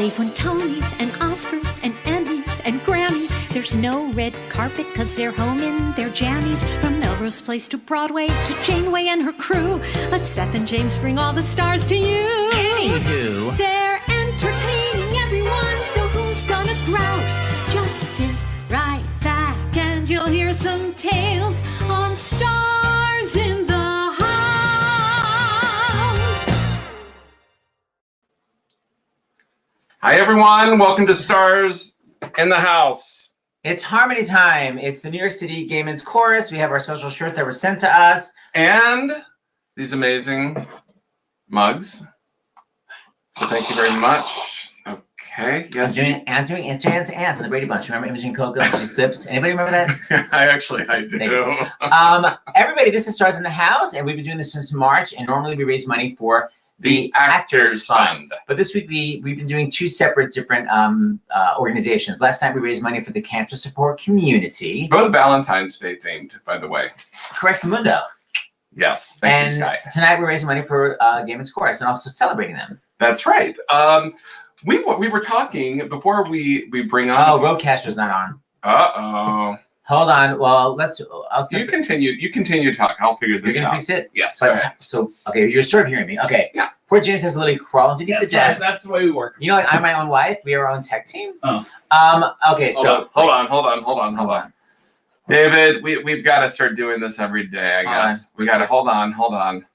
They've won Tonys and Oscars and Emmys and Grammys. There's no red carpet because they're home in their jammies. From Melrose Place to Broadway to Janeway and her crew. Let Seth and James bring all the stars to you. Anywho. They're entertaining everyone, so who's gonna grouse? Just sit right back and you'll hear some tales on Stars in the House. Hi, everyone. Welcome to Stars in the House. It's Harmony time. It's the New York City Gay Men's Chorus. We have our special shirts that were sent to us. And these amazing mugs. So thank you very much. Okay. Yes. I'm doing Ants and the Brady Bunch. Remember Imogen Coco? She slips. Anybody remember that? I do. Everybody, this is Stars in the House, and we've been doing this since March. And normally we raise money for the Actors Fund. But this week we've been doing two separate different organizations. Last night we raised money for the Cancer Support Community. Both Valentine's Day themed, by the way. Correct, Mundo. Yes. Thank you, Sky. Tonight we're raising money for Gay Men's Chorus and also celebrating them. That's right. We were talking before we bring on. Oh, Roadcaster's not on. Uh-oh. Hold on. Well, You continue to talk. I'll figure this out. You're gonna fix it? Yes. But, so, okay, you're sort of hearing me. Okay. Yeah. Poor James has to literally crawl underneath the desk. That's the way we work. You know what? I'm my own wife. We are our own tech team. Oh. Okay, so. Hold on. David, we've got to start doing this every day, I guess. We got to hold on.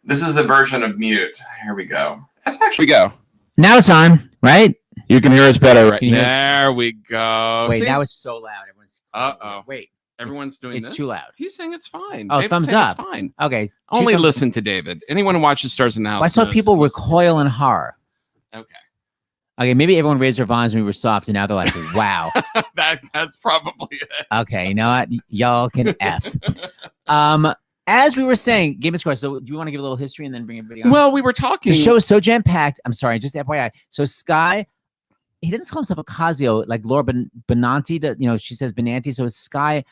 This is the version of mute. Here we go. That's actually go. Now it's on, right? You can hear us better right now. There we go. Wait, See? now it's so loud. Everyone's. Uh-oh. Wait. Everyone's doing this? It's too loud. He's saying it's fine. Oh, David's thumbs saying up. It's fine. Okay. Only listen to David. Anyone who watches Stars in the House. I saw knows people this. recoil in horror. Okay. Okay, maybe everyone raised their volumes when we were soft, and now they're like, wow. That's probably it. Okay, you know what? Y'all can F. As we were saying, Game of Chorus. So, do you want to give a little history and then bring everybody on? Well, we were talking. The show is so jam-packed. I'm sorry, just FYI. So, Sky, he doesn't call himself a Casio, like Laura Benanti, she says Benanti. So, it's Sky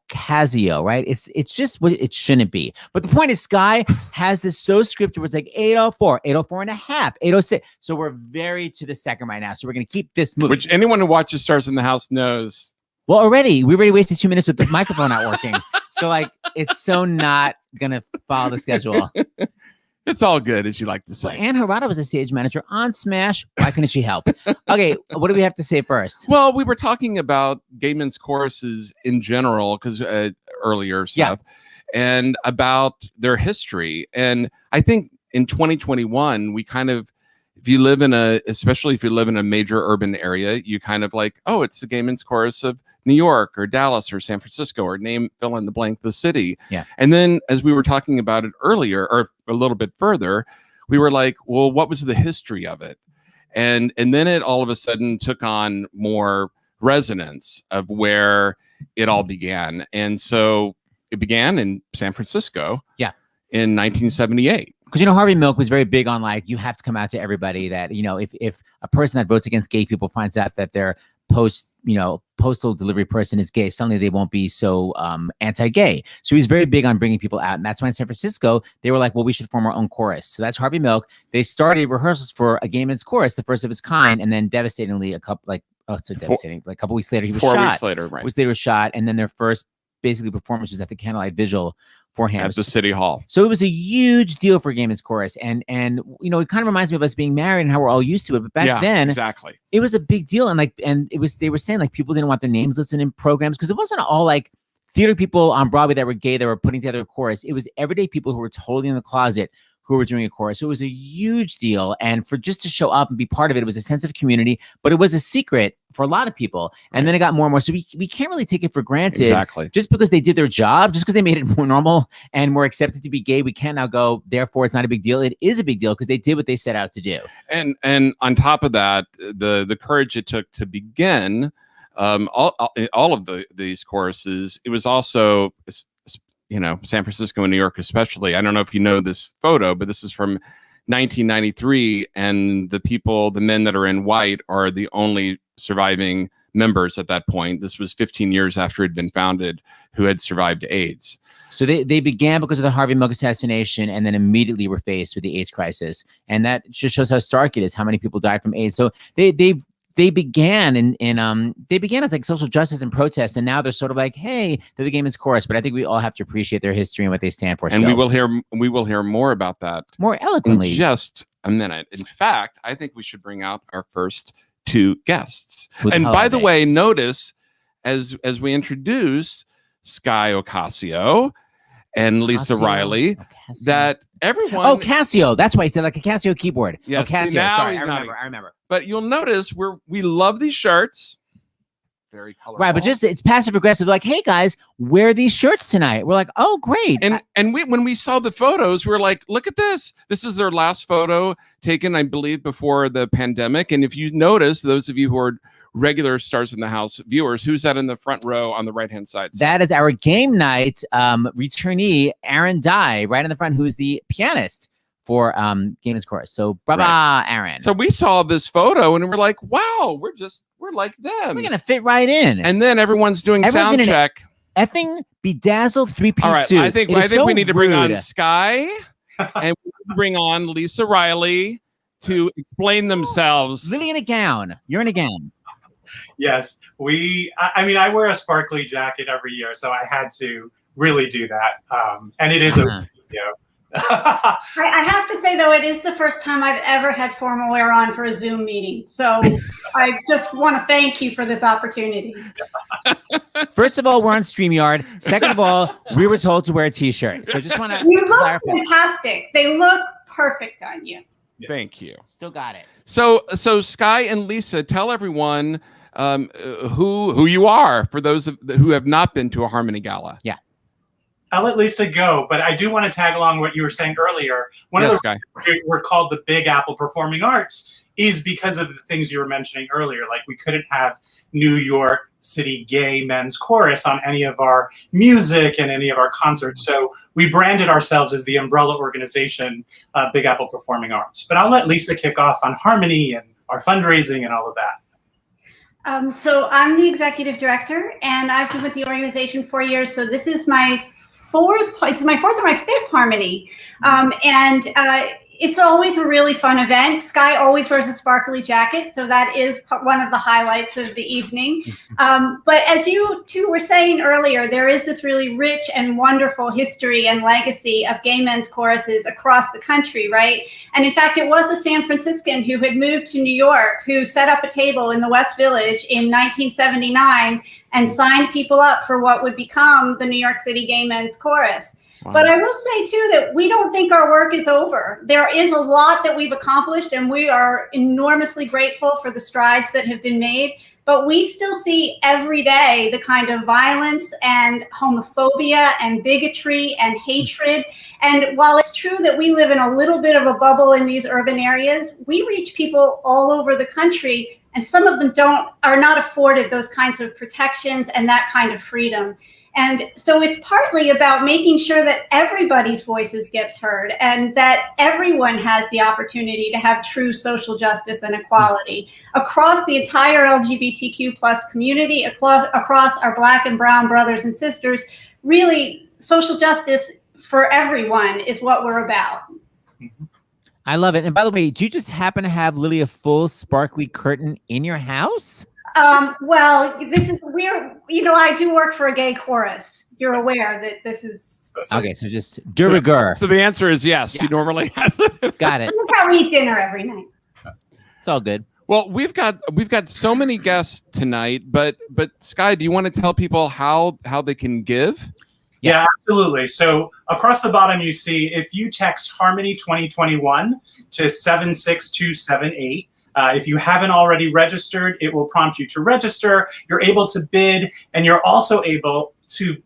Casio, right? It's just what it shouldn't be. But the point is, Sky has this so scripted where it's like 804, 804 and a half, 806. So, we're very to the second right now. So, we're going to keep this moving. Which anyone who watches Stars in the House knows. Well, we already wasted 2 minutes with the microphone not working. So, like, it's so not going to follow the schedule. It's all good, as you like to say. Well, Anne Harada was a stage manager on Smash. Why couldn't she help? Okay, what do we have to say first? Well, we were talking about Gay Men's Choruses in general, because earlier, Seth, and about their history. And I think in 2021, we kind of, especially if you live in a major urban area, you kind of like, oh, it's the Gay Men's Chorus of New York or Dallas or San Francisco or fill in the blank the city. Yeah. And then as we were talking about it earlier, or a little bit further, we were like, well, what was the history of it? And then it all of a sudden took on more resonance of where it all began. And so it began in San Francisco. Yeah. In 1978. Because, Harvey Milk was very big on, like, you have to come out to everybody that, if a person that votes against gay people finds out that their postal delivery person is gay, suddenly they won't be so anti-gay. So he was very big on bringing people out. And that's why in San Francisco, they were like, well, we should form our own chorus. So that's Harvey Milk. They started rehearsals for a Gay Men's Chorus, the first of its kind. And then devastatingly, a couple weeks later, he was shot. 4 weeks later, right. They were shot. And then their first basically performance was at the Candlelight Vigil for him at the City Hall. So it was a huge deal for Gay Men's Chorus, and it kind of reminds me of us being married and how we're all used to it. But back then, exactly, it was a big deal, and they were saying like people didn't want their names listed in programs because it wasn't all like theater people on Broadway that were gay that were putting together a chorus. It was everyday people who were totally in the closet who were doing a chorus. So it was a huge deal. And for just to show up and be part of it, it was a sense of community, but it was a secret for a lot of people. And then it got more and more. So we can't really take it for granted. Exactly. Just because they did their job, just because they made it more normal and more accepted to be gay, we can't now go, therefore it's not a big deal. It is a big deal because they did what they set out to do. And on top of that, the courage it took to begin all of these choruses, it was also, San Francisco and New York especially. I don't know if you know this photo, but this is from 1993, and the men that are in white are the only surviving members at that point. This was 15 years after it had been founded, who had survived AIDS. So they began because of the Harvey Milk assassination, and then immediately were faced with the AIDS crisis. And that just shows how stark it is, how many people died from AIDS. So they began they began as like social justice and protest, and now they're sort of like, hey, they're the Gay Men's Chorus. But I think we all have to appreciate their history and what they stand for. And we will hear more about that more eloquently in just a minute. In fact, I think we should bring out our first two guests. And by the way, notice as we introduce Sky Ocasio and Lisa Riley, that everyone... Oh, Casio. That's why he said like a Casio keyboard. Yes, oh, Casio. now Sorry, I remember. But you'll notice we love these shirts. Very colorful. Right, but just it's passive aggressive. Like, hey guys, wear these shirts tonight. We're like, oh great. And when we saw the photos, we were like, look at this. This is their last photo taken, I believe, before the pandemic. And if you notice, those of you who are regular Stars in the House viewers, who's that in the front row on the right-hand side? That is our game night returnee, Aaron Dye, right in the front, who is the pianist for Gay Men's Chorus. So brava, Aaron. So we saw this photo and we're like, wow, we're like them. We're gonna fit right in. And then everyone's doing sound check. Effing bedazzled three-piece all right, suit. I think we need to bring on Sky and we bring on Lisa Riley to explain themselves. Lily in a gown. You're in a gown. Yes, I mean, I wear a sparkly jacket every year, so I had to really do that. And it is I have to say, though, it is the first time I've ever had formal wear on for a Zoom meeting. So I just want to thank you for this opportunity. First of all, we're on StreamYard. Second of all, we were told to wear a T-shirt. So just want to You look fantastic. They look perfect on you. Yes. Thank you. Still got it. So Sky and Lisa, tell everyone who you are for those who have not been to a Harmony Gala. Yeah. I'll let Lisa go, but I do want to tag along what you were saying earlier. One of the reasons we're called the Big Apple Performing Arts is because of the things you were mentioning earlier. Like we couldn't have New York City Gay Men's Chorus on any of our music and any of our concerts. So we branded ourselves as the umbrella organization, Big Apple Performing Arts. But I'll let Lisa kick off on Harmony and our fundraising and all of that. So I'm the executive director, and I've been with the organization 4 years. So this is my fourth or my fifth Harmony. It's always a really fun event. Sky always wears a sparkly jacket, so that is one of the highlights of the evening. But as you two were saying earlier, there is this really rich and wonderful history and legacy of gay men's choruses across the country, right? And in fact, it was a San Franciscan who had moved to New York who set up a table in the West Village in 1979 and signed people up for what would become the New York City Gay Men's Chorus. Wow. But I will say, too, that we don't think our work is over. There is a lot that we've accomplished, and we are enormously grateful for the strides that have been made. But we still see every day the kind of violence and homophobia and bigotry and hatred. And while it's true that we live in a little bit of a bubble in these urban areas, we reach people all over the country, and some of them are not afforded those kinds of protections and that kind of freedom. And so it's partly about making sure that everybody's voices gets heard and that everyone has the opportunity to have true social justice and equality across the entire LGBTQ plus community, across our Black and brown brothers and sisters. Really, social justice for everyone is what we're about. I love it. And by the way, do you just happen to have, Lily, a full sparkly curtain in your house? Well, this is weird. I do work for a gay chorus. You're aware that this is okay. So just de rigueur. So the answer is yes. Yeah. You normally have it. Got it. This is how we eat dinner every night. It's all good. Well, we've got so many guests tonight, but Sky, do you want to tell people how they can give? Yeah, absolutely. So across the bottom, you see if you text Harmony 2021 to 76278. If you haven't already registered, it will prompt you to register. You're able to bid, and you're also able to,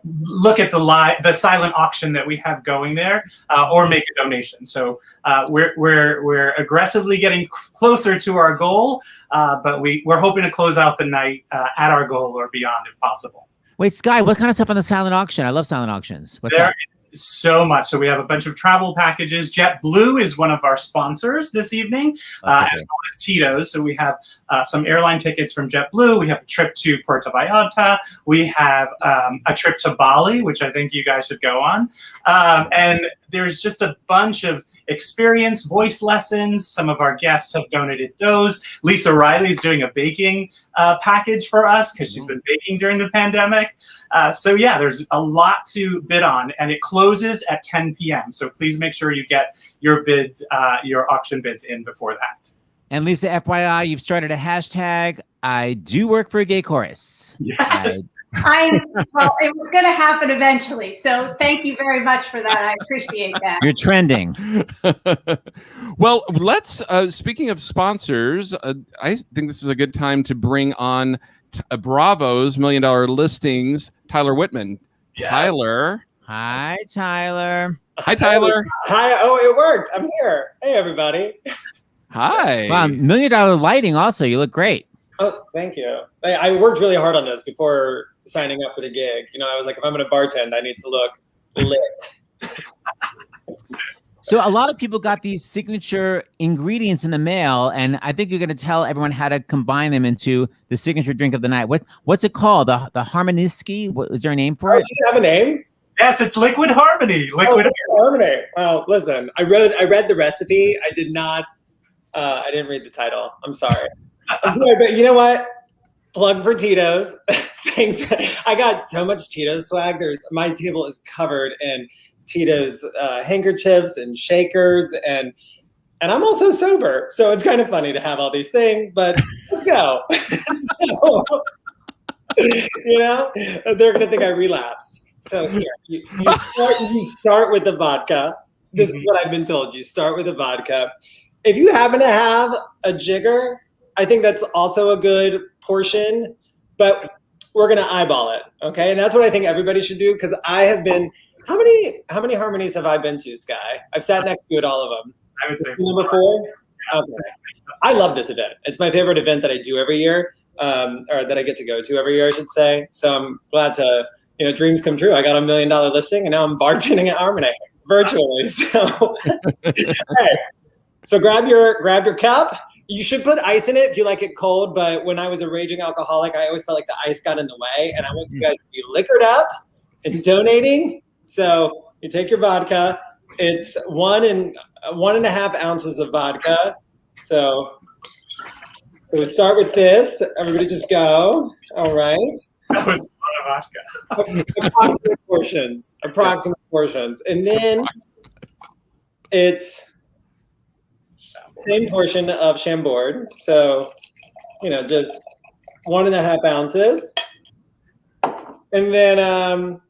look at the silent auction that we have going there, or make a donation. So we're aggressively getting closer to our goal, but we're hoping to close out the night at our goal or beyond, if possible. Wait, Sky, what kind of stuff on the silent auction? I love silent auctions. What's there up? Is so much. So we have a bunch of travel packages. JetBlue is one of our sponsors this evening, as well as Tito's. So we have some airline tickets from JetBlue. We have a trip to Puerto Vallarta. We have a trip to Bali, which I think you guys should go on. And there's just a bunch of experience, voice lessons. Some of our guests have donated those. Lisa Riley's doing a baking package for us because she's been baking during the pandemic. So yeah, there's a lot to bid on, and it closes at 10 p.m. So please make sure you get your bids, your auction bids in before that. And Lisa, FYI, you've started a hashtag. I do work for a gay chorus. Yes. Well, it was going to happen eventually. So thank you very much for that. I appreciate that. You're trending. Well, let's, speaking of sponsors, I think this is a good time to bring on Bravo's $1 Million Listings, Tyler Whitman. Yes. Tyler. Hi, Tyler. Hi, Tyler. Hi. Oh, it worked. I'm here. Hey, everybody. Hi. Wow, $1 Million lighting also. You look great. Oh, thank you. I worked really hard on this before signing up for the gig. You know, I was like, if I'm going to bartend, I need to look lit. So a lot of people got these signature ingredients in the mail, and I think you're going to tell everyone how to combine them into the signature drink of the night. What's it called? The Harmoniski? Is there a name for it? Do you have a name? Yes, it's Liquid Harmony. Liquid Harmony. Well, listen, I read the recipe. I did not. I didn't read the title. I'm sorry. But you know what? Plug for Tito's. Thanks. I got so much Tito's swag. My table is covered in Tito's handkerchiefs and shakers, and I'm also sober, so it's kind of funny to have all these things. But let's go. So, you know, they're gonna think I relapsed. So here, you start with the vodka. This is what I've been told. You start with the vodka. If you happen to have a jigger, I think that's also a good portion, but we're gonna eyeball it, okay? And that's what I think everybody should do, because I have been. How many harmonies have I been to, Sky? I've sat next to you at all of them. I would say number 4. Okay. I love this event. It's my favorite event that I do every year, or that I get to go to every year, I should say. So I'm glad to, dreams come true. I got $1 million listing, and now I'm bartending at Harmony virtually. So, hey, so grab your cup. You should put ice in it if you like it cold. But when I was a raging alcoholic, I always felt like the ice got in the way, and I want you guys to be liquored up and donating. So you take your vodka. It's 1.5 ounces of vodka. So we start with this. Everybody just go. All right. that was a lot of vodka. Approximate portions. And then it's same portion of Chambord. So, just 1.5 ounces. And then,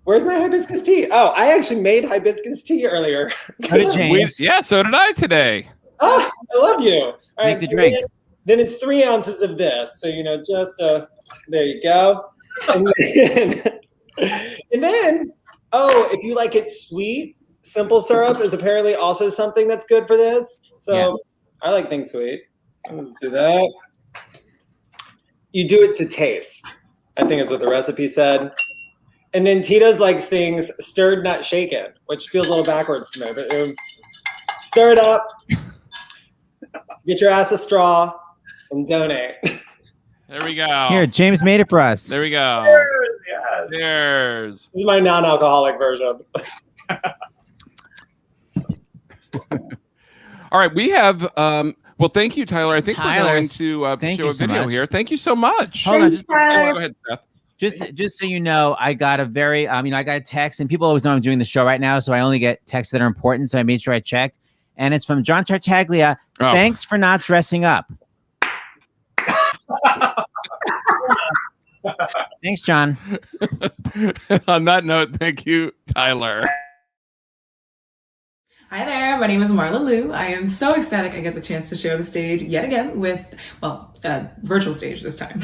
where's my hibiscus tea? Oh, I actually made hibiscus tea earlier. How did James? Yeah, so did I today. Oh, I love you. All Make the drink. Then it's 3 ounces of this. So, just there you go. And then, if you like it sweet, simple syrup is apparently also something that's good for this. So Yeah. I like things sweet. Let's do that. You do it to taste, I think is what the recipe said. And then Tito's likes things stirred, not shaken, which feels a little backwards to me. But stir it up, get your ass a straw, and donate. There we go. Here, James made it for us. There we go. Yes. Cheers. This is my non-alcoholic version. All right, we have. Well, thank you, Tyler. I think we're going to Thank show you a so video much. here. Thank you so much. Hold on, just Go ahead, Seth. Just so you know, I got a very, I got a text, and people always know I'm doing the show right now, so I only get texts that are important. So I made sure I checked, and it's from John Tartaglia. Oh. Thanks for not dressing up. Thanks, John. On that note, thank you, Tyler. Hi there, my name is Marla Liu. I am so ecstatic I get the chance to share the stage yet again with, virtual stage this time.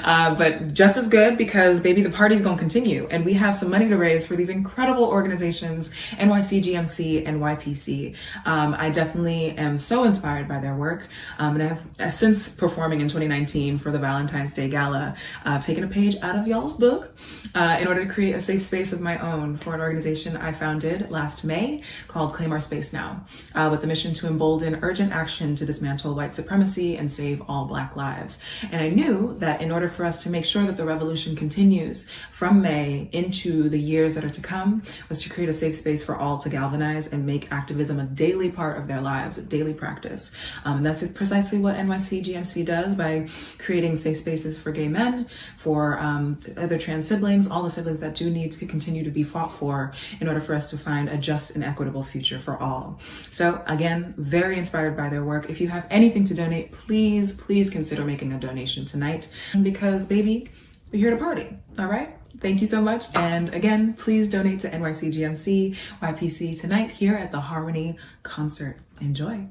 But just as good because baby, the party's gonna continue and we have some money to raise for these incredible organizations, NYC GMC and YPC. I definitely am so inspired by their work. And I've, since performing in 2019 for the Valentine's Day Gala, I've taken a page out of y'all's book in order to create a safe space of my own for an organization I founded last May called Claim Our Space Now, with the mission to embolden urgent action to dismantle white supremacy and save all Black lives. And I knew that in order for us to make sure that the revolution continues from May into the years that are to come was to create a safe space for all to galvanize and make activism a daily part of their lives, a daily practice. And that's precisely what NYC GMC does by creating safe spaces for gay men, for other trans siblings, all the siblings that do need to continue to be fought for in order for us to find a just and equitable future for all. So again, very inspired by their work. If you have anything to donate, please consider making a donation tonight because baby, we're here to party. All right. Thank you so much. And again, please donate to NYC GMC YPC tonight here at the Harmony concert. Enjoy.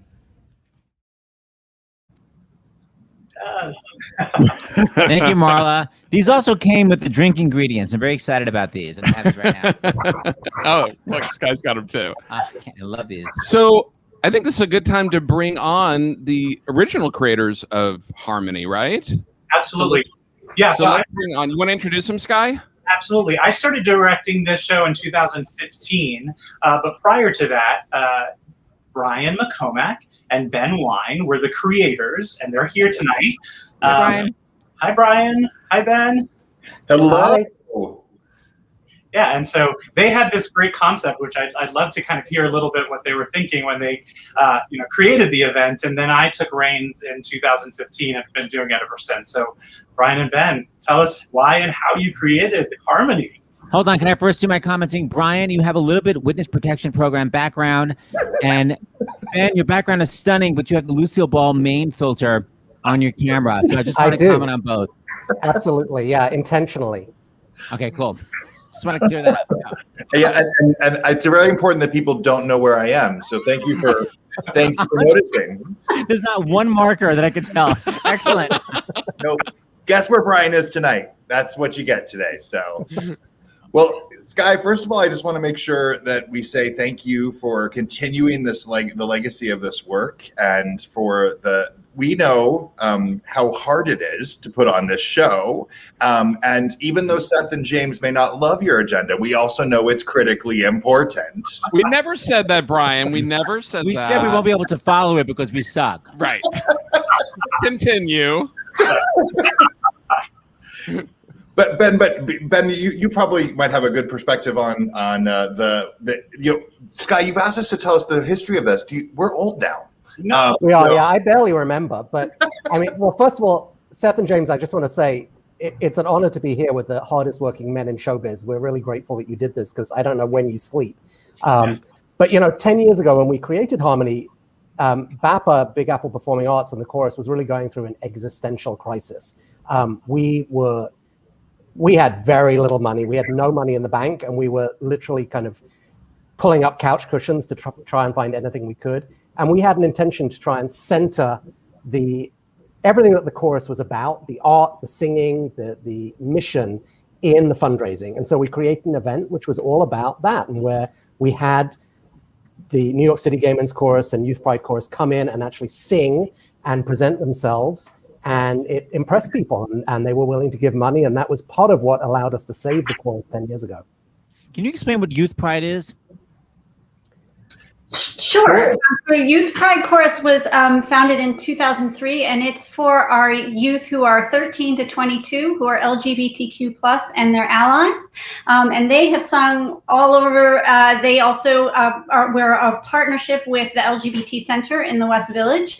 Thank you, Marla. These also came with the drink ingredients. I'm very excited about these. I have these right now. Oh, look, Sky's got them too. I love these. So I think this is a good time to bring on the original creators of Harmony, right? Absolutely. Yeah. So let's bring on. You want to introduce them, Sky? Absolutely. I started directing this show in 2015, but prior to that, Brian McCormack and Ben Wine were the creators, and they're here tonight. Brian. Hi, Brian. Hi, Ben. Hello. Yeah, and so they had this great concept, which I'd love to kind of hear a little bit what they were thinking when they, created the event. And then I took reins in 2015 and have been doing it ever since. So, Brian and Ben, tell us why and how you created Harmony. Hold on, can I first do my commenting? Brian, you have a little bit witness protection program background, and Ben, your background is stunning, but you have the Lucille Ball main filter on your camera. So I just want to comment on both. Absolutely, yeah, intentionally. Okay, cool. Just want to clear that up. Yeah, and it's very important that people don't know where I am. So thank you for noticing. There's not one marker that I could tell. Excellent. Nope. Guess where Brian is tonight? That's what you get today. So. Well, Sky, first of all, I just want to make sure that we say thank you for continuing this, the legacy of this work, and we know how hard it is to put on this show. And even though Seth and James may not love your agenda, we also know it's critically important. We never said that, Brian. We never said that. We said we won't be able to follow it because we suck. Right. Continue. But Ben, you probably might have a good perspective on Sky. You've asked us to tell us the history of this. We're old now. No, we are. Yeah, I barely remember. But I mean, well, first of all, Seth and James, I just want to say it's an honor to be here with the hardest working men in showbiz. We're really grateful that you did this because I don't know when you sleep. Yes. But 10 years ago when we created Harmony, BAPA, Big Apple Performing Arts, and the chorus was really going through an existential crisis. We had very little money. We had no money in the bank, and we were literally kind of pulling up couch cushions to try and find anything we could. And we had an intention to try and center everything that the chorus was about, the art, the singing, the mission in the fundraising. And so we created an event which was all about that, and where we had the New York City Gay Men's Chorus and Youth Pride Chorus come in and actually sing and present themselves. And it impressed people, and they were willing to give money, and that was part of what allowed us to save the chorus 10 years ago. Can you explain what Youth Pride is? Sure. So Youth Pride Chorus was founded in 2003, and it's for our youth who are 13 to 22, who are LGBTQ+ and their allies. And they have sung all over. They also we're a partnership with the LGBT Center in the West Village,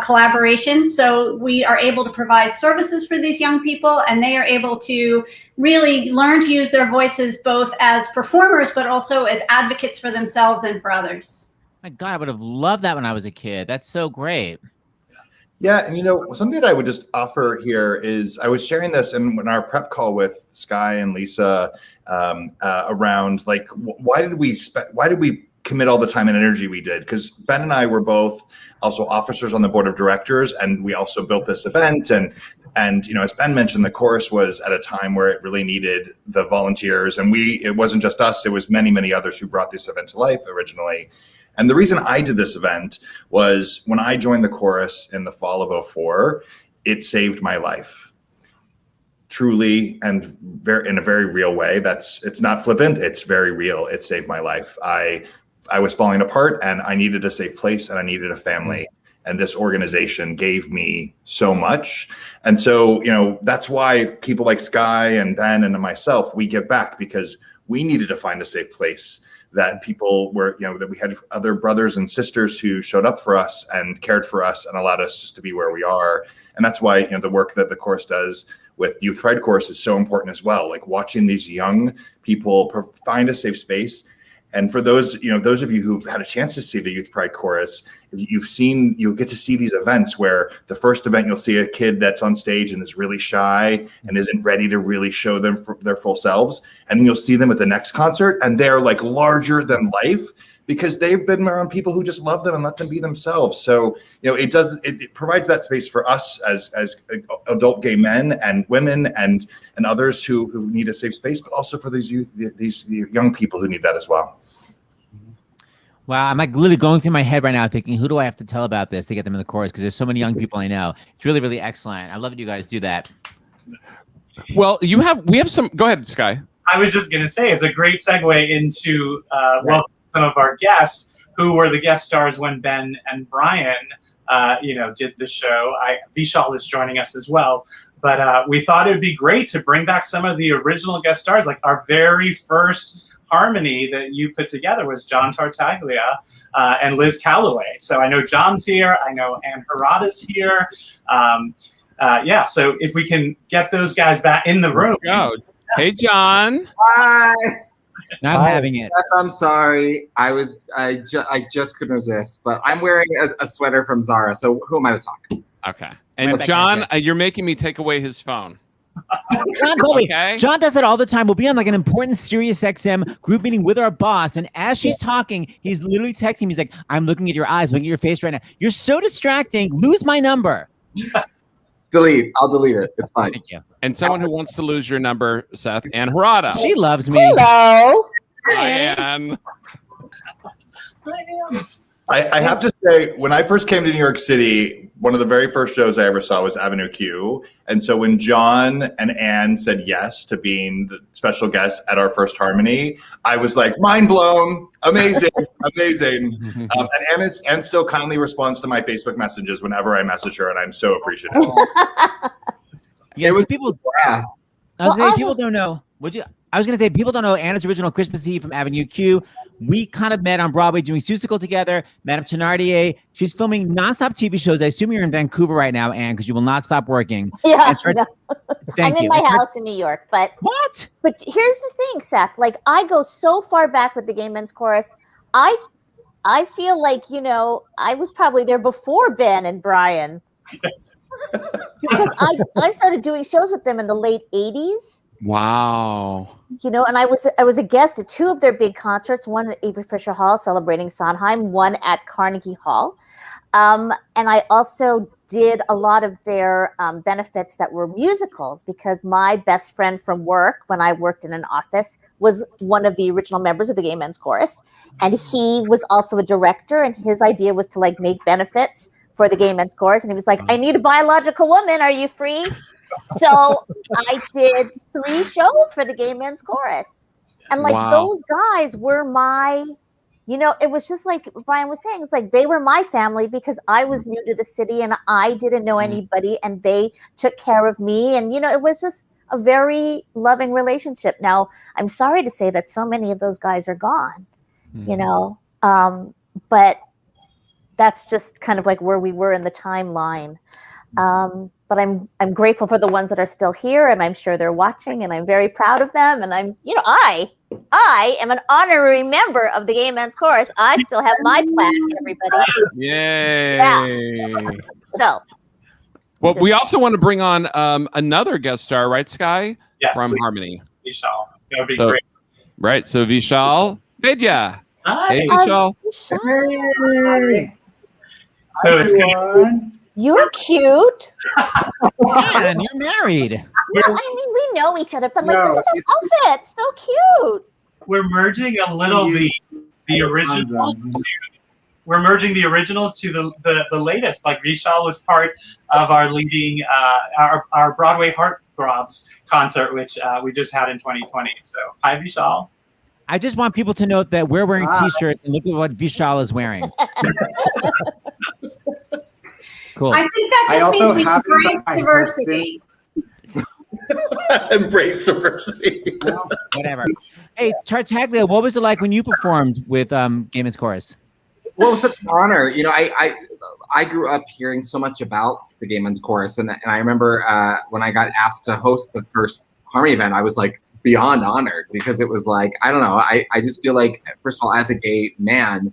collaboration. So we are able to provide services for these young people, and they are able to really learn to use their voices both as performers, but also as advocates for themselves and for others. My God, I would have loved that when I was a kid. That's so great. Yeah, and something that I would just offer here is I was sharing this in our prep call with Sky and Lisa around why did we commit all the time and energy we did, because Ben and I were both also officers on the board of directors, and we also built this event. And you know, as Ben mentioned, the chorus was at a time where it really needed the volunteers, and it wasn't just us, it was many others who brought this event to life originally. And the reason I did this event was when I joined the chorus in the fall of 2004, it saved my life. Truly, and in a very real way. It's not flippant, it's very real. It saved my life. I was falling apart, and I needed a safe place, and I needed a family. And this organization gave me so much. And so, you know, that's why people like Sky and Ben and myself, we give back, because we needed to find a safe place that people were, you know, that we had other brothers and sisters who showed up for us and cared for us and allowed us just to be where we are. And that's why, you know, the work that the chorus does with Youth Pride Chorus is so important as well. Like watching these young people find a safe space. And for those, you know, those of you who've had a chance to see the Youth Pride Chorus, you'll get to see these events where the first event you'll see a kid that's on stage and is really shy and isn't ready to really show them their full selves. And then you'll see them at the next concert and they're like larger than life because they've been around people who just love them and let them be themselves. So, you know, it provides that space for us as adult gay men and women and others who need a safe space, but also for these young people who need that as well. Wow, I'm like literally going through my head right now thinking, who do I have to tell about this to get them in the chorus? Because there's so many young people I know. It's really, really excellent. I love that you guys do that. Well, we have some. Go ahead, Sky. I was just going to say it's a great segue into welcome some of our guests who were the guest stars when Ben and Brian, did the show. Vishal is joining us as well. But we thought it would be great to bring back some of the original guest stars. Like our very first harmony that you put together was John Tartaglia and Liz Calloway. So I know John's here. I know Ann Harada's here. So if we can get those guys back in the room. Let's go. Hey, John. Hi. Not having it. I'm sorry. I just couldn't resist. But I'm wearing a sweater from Zara. So who am I to talk? Okay. And John, you're making me take away his phone. John does it all the time. We'll be on like an important Sirius XM group meeting with our boss, and as she's talking, he's literally texting me. He's like, "I'm looking at your eyes, looking at your face right now. You're so distracting. Lose my number." Delete. I'll delete it. It's fine. Thank you. And someone who wants to lose your number, Seth, Ann Harada. She loves me. Hello. Hi, Ann. I have to say, when I first came to New York City, one of the very first shows I ever saw was Avenue Q. And so when John and Ann said yes to being the special guest at our first Harmony, I was like, mind blown, amazing, amazing. And Ann still kindly responds to my Facebook messages whenever I message her, and I'm so appreciative. Yeah, people don't know. I was going to say, people don't know Anna's original Christmas Eve from Avenue Q. We kind of met on Broadway doing Seussical together, Madame Thenardier. She's filming nonstop TV shows. I assume you're in Vancouver right now, Anne, because you will not stop working. Yeah, I'm in my house in New York. But what? But here's the thing, Seth. Like, I go so far back with the Gay Men's Chorus. I feel like, I was probably there before Ben and Brian. Because I started doing shows with them in the late 80s. Wow. And I was a guest at two of their big concerts, one at Avery Fisher Hall celebrating Sondheim, one at Carnegie Hall. And I also did a lot of their benefits that were musicals, because my best friend from work, when I worked in an office, was one of the original members of the Gay Men's Chorus. And he was also a director, and his idea was to make benefits for the Gay Men's Chorus. And he was like, I need a biological woman. Are you free? So I did 3 shows for the Gay Men's Chorus. And those guys were my, it was just like Brian was saying, it's like they were my family because I was new to the city and I didn't know anybody, and they took care of me. And, it was just a very loving relationship. Now, I'm sorry to say that so many of those guys are gone, but that's just kind of like where we were in the timeline. But I'm grateful for the ones that are still here, and I'm sure they're watching, and I'm very proud of them. And I'm, I am an honorary member of the Gay Men's Chorus. I still have my plaque, everybody. Yay! Yeah. So. Well, we also want to bring on another guest star, right, Sky? Yes. From Harmony. Vishal. That would be great. Right. So Vishal Vidya. Hi. Hey, Vishal. Hey, So it's gonna, everyone. You're cute. Man, you're married. No, I mean, we know each other, but like, No, look at the outfit. So cute. we're merging a little the originals. We're merging the originals to the latest. Like Vishal was part of our leading our Broadway Heartthrobs concert, which we just had in 2020. So hi, Vishal. I just want people to note that we're wearing T-shirts and look at what Vishal is wearing. Cool. I think that I just also means we have embrace my diversity. Embrace diversity. Whatever. Hey, Tartaglia, what was it like when you performed with Gaiman's Chorus? Well, it was such an honor. You know, I grew up hearing so much about the Gaiman's Chorus, and I remember when I got asked to host the first Harmony event, I was like beyond honored, because it was like, I don't know, I just feel like, first of all, as a gay man,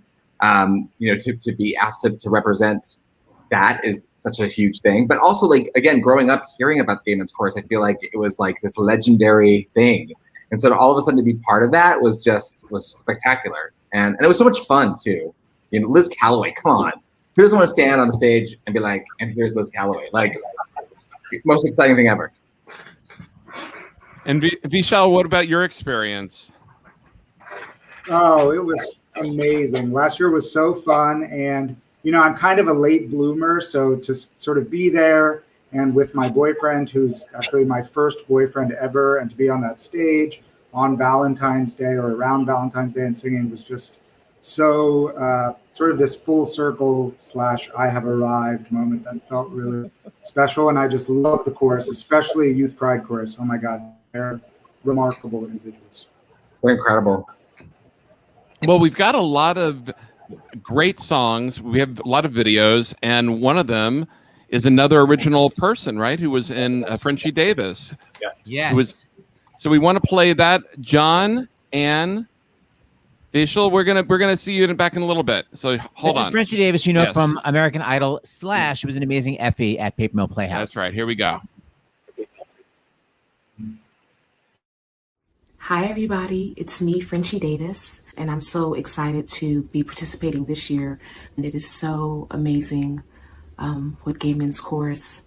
you know, to be asked to represent that is such a huge thing. But also, like, again, growing up hearing about the Gaiman's Chorus, I feel like it was like this legendary thing, and so all of a sudden to be part of that was spectacular, and it was so much fun too. You know, Liz Calloway, come on. Who doesn't want to stand on the stage and be like, and here's Liz Calloway? Like, most exciting thing ever. And Vishal, what about your experience? Oh, it was amazing. Last year was so fun. And, you know, I'm kind of a late bloomer. So to sort of be there and with my boyfriend, who's actually my first boyfriend ever, and to be on that stage on Valentine's Day or around Valentine's Day and singing was just so sort of this full circle / I have arrived moment that felt really special. And I just love the chorus, especially Youth Pride chorus. Oh my God, they're remarkable individuals. They're incredible. Well, we've got a lot of great songs. We have a lot of videos, and one of them is another original person, right? Who was in Frenchie Davis. Yes. Yes. So we want to play that. John and Vishal, we're gonna see you back in a little bit. So hold This on. is Frenchie Davis, you know, Yes. from American Idol / she was an amazing Effie at Paper Mill Playhouse. That's right. Here we go. Hi, everybody. It's me, Frenchie Davis, and I'm so excited to be participating this year. And it is so amazing what Gaiman's Chorus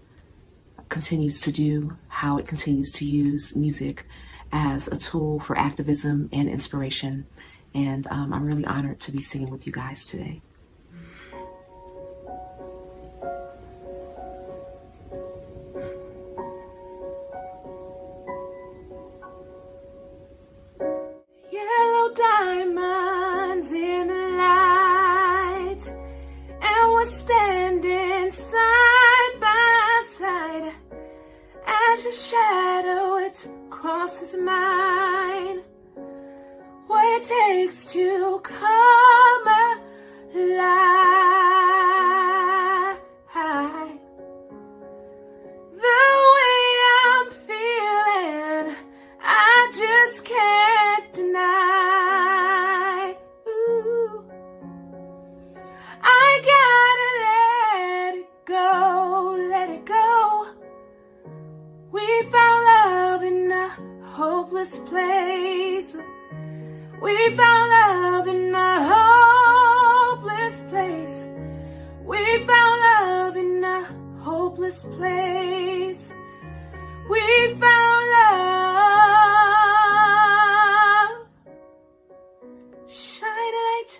continues to do, how it continues to use music as a tool for activism and inspiration. And I'm really honored to be singing with you guys today. Yellow diamonds in the light, and we're standing side by side. As your shadow, it crosses mine. What it takes to come alive. The way I'm feeling, I just can't deny. Ooh. I gotta let it go, let it go. We found love in a hopeless place. We found love in a hopeless place. We found love in a hopeless place. We found love. Shine a light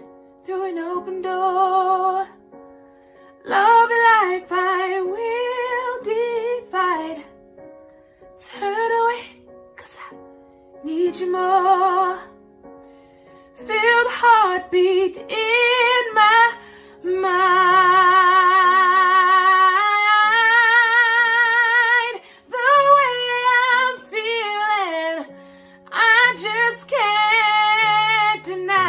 through an open door. Love and life I will divide. Turn away, 'cause I need you more. Feel the heartbeat in my mind. The way I'm feeling, I just can't deny.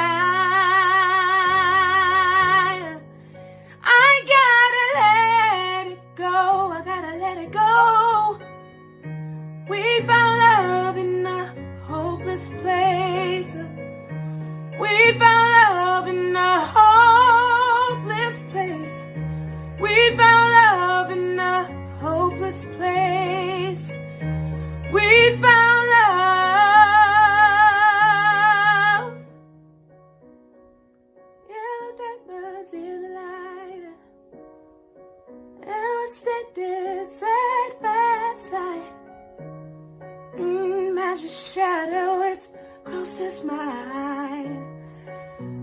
I gotta let it go, I gotta let it go. We found love in a hopeless place. We found love in a hole. else is mine.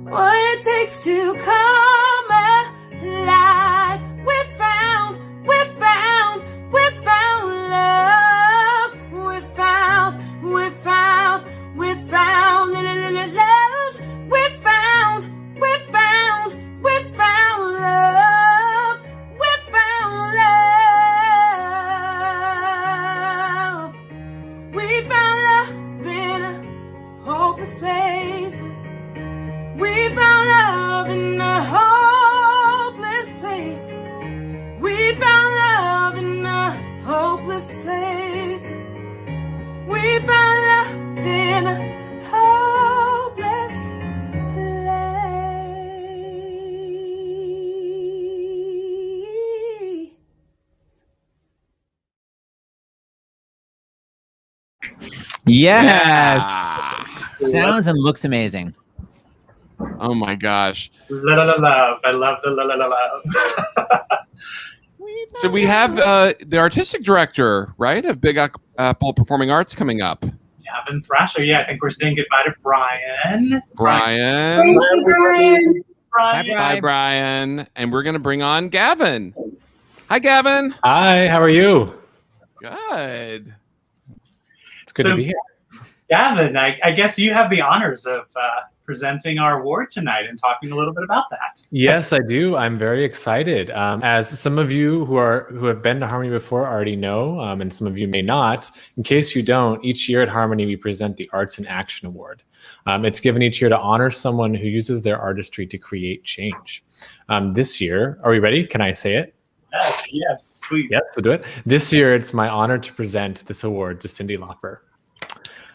What it takes to come alive. We found love. We found love. We found love. We found love. We found love. We found love. We found love in a hopeless place. We found love in a hopeless place. We found love in a hopeless place. We found love in a hopeless place. Yes. Yeah. Sounds and looks amazing. Oh my gosh. La la la love. I love the la la la love. So we have the artistic director, right, of Big Apple Performing Arts coming up. Gavin Thrasher. Yeah, I think we're saying goodbye to Brian. Brian. Thank you, Brian. Bye, Brian. And we're going to bring on Gavin. Hi, Gavin. Hi, how are you? Good. It's good to be here. Gavin, I guess you have the honors of presenting our award tonight and talking a little bit about that. Yes, I do. I'm very excited. As some of you who have been to Harmony before already know, and some of you may not, in case you don't, each year at Harmony we present the Arts in Action Award. It's given each year to honor someone who uses their artistry to create change. This year, are we ready? Can I say it? Yes, please. Yes, we'll do it. This year, it's my honor to present this award to Cyndi Lauper.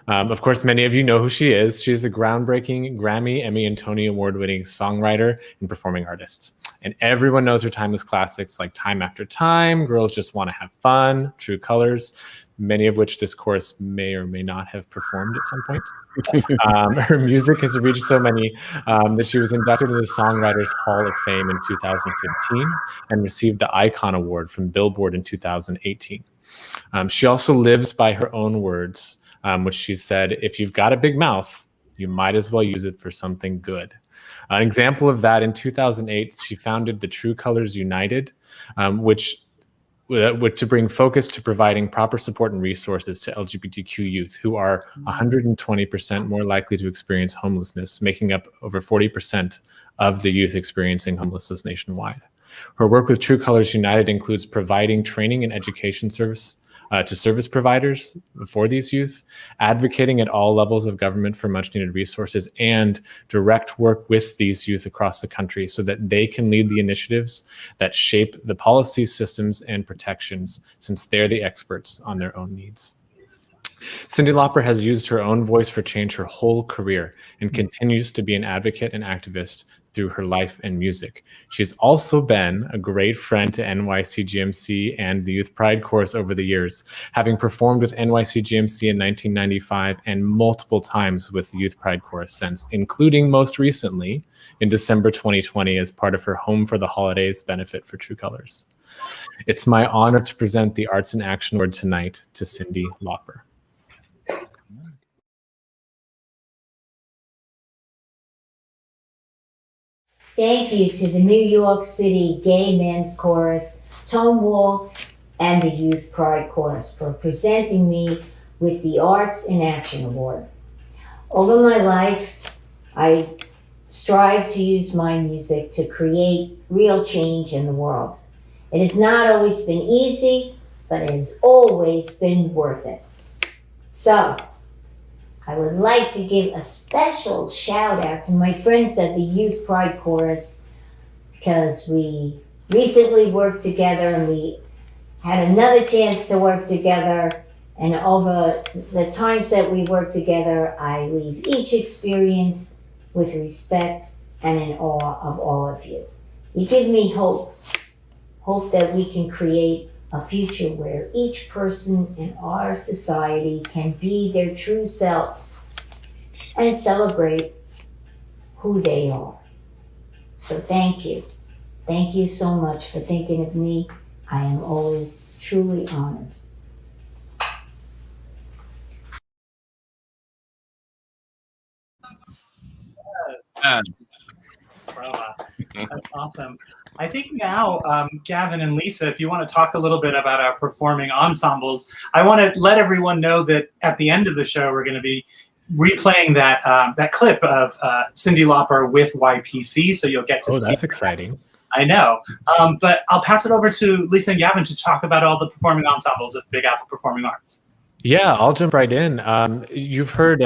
Of course, many of you know who she is. She's a groundbreaking Grammy, Emmy, and Tony Award-winning songwriter and performing artist. And everyone knows her timeless classics like Time After Time, Girls Just Want to Have Fun, True Colors, many of which this chorus may or may not have performed at some point. Her music has reached so many that she was inducted into the Songwriters Hall of Fame in 2015 and received the Icon Award from Billboard in 2018. She also lives by her own words, which she said, if you've got a big mouth, you might as well use it for something good. An example of that, in 2008, she founded the True Colors United, which to bring focus to providing proper support and resources to LGBTQ youth who are 120% more likely to experience homelessness, making up over 40% of the youth experiencing homelessness nationwide. Her work with True Colors United includes providing training and education service to service providers for these youth, advocating at all levels of government for much needed resources, and direct work with these youth across the country so that they can lead the initiatives that shape the policy systems and protections, since they're the experts on their own needs. Cyndi Lauper has used her own voice for change her whole career and continues to be an advocate and activist through her life and music. She's also been a great friend to NYCGMC and the Youth Pride Chorus over the years, having performed with NYCGMC in 1995 and multiple times with the Youth Pride Chorus since, including most recently in December 2020 as part of her Home for the Holidays benefit for True Colors. It's my honor to present the Arts in Action Award tonight to Cyndi Lauper. Thank you to the New York City Gay Men's Chorus, Tonewall, and the Youth Pride Chorus for presenting me with the Arts in Action Award. Over my life, I strive to use my music to create real change in the world. It has not always been easy, but it has always been worth it. So, I would like to give a special shout out to my friends at the Youth Pride Chorus, because we recently worked together and we had another chance to work together. And over the times that we worked together, I leave each experience with respect and in awe of all of you. You give me hope that we can create a future where each person in our society can be their true selves and celebrate who they are. So thank you. Thank you so much for thinking of me. I am always truly honored. Well, that's awesome. I think now, Gavin and Lisa, if you want to talk a little bit about our performing ensembles, I want to let everyone know that at the end of the show, we're going to be replaying that clip of Cyndi Lauper with YPC, so you'll get to see. Oh, that's exciting. I know. But I'll pass it over to Lisa and Gavin to talk about all the performing ensembles of Big Apple Performing Arts. Yeah, I'll jump right in. You've heard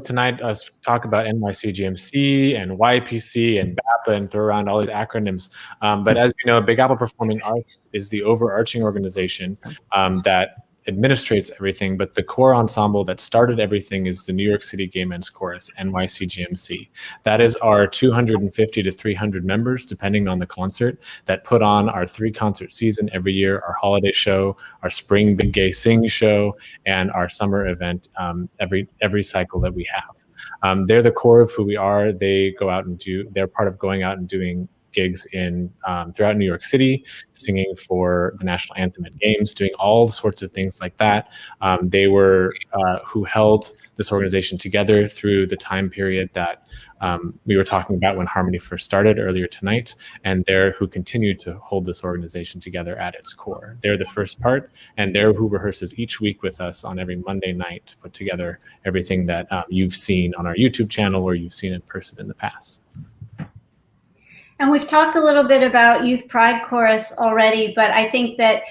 tonight us talk about NYCGMC and YPC and BAPA and throw around all these acronyms. But as you know, Big Apple Performing Arts is the overarching organization that administrates everything, but the core ensemble that started everything is the New York City Gay Men's Chorus, NYCGMC. That is our 250 to 300 members, depending on the concert, that put on our 3-concert season every year, our holiday show, our spring Big Gay Sing show, and our summer event every cycle that we have. They're the core of who we are. They're part of going out and doing gigs in throughout New York City, singing for the national anthem at games, doing all sorts of things like that. They were who held this organization together through the time period that we were talking about when Harmony first started earlier tonight, and they're who continue to hold this organization together at its core. They're the first part, and they're who rehearses each week with us on every Monday night to put together everything that you've seen on our YouTube channel or you've seen in person in the past. And we've talked a little bit about Youth Pride Chorus already, but I think that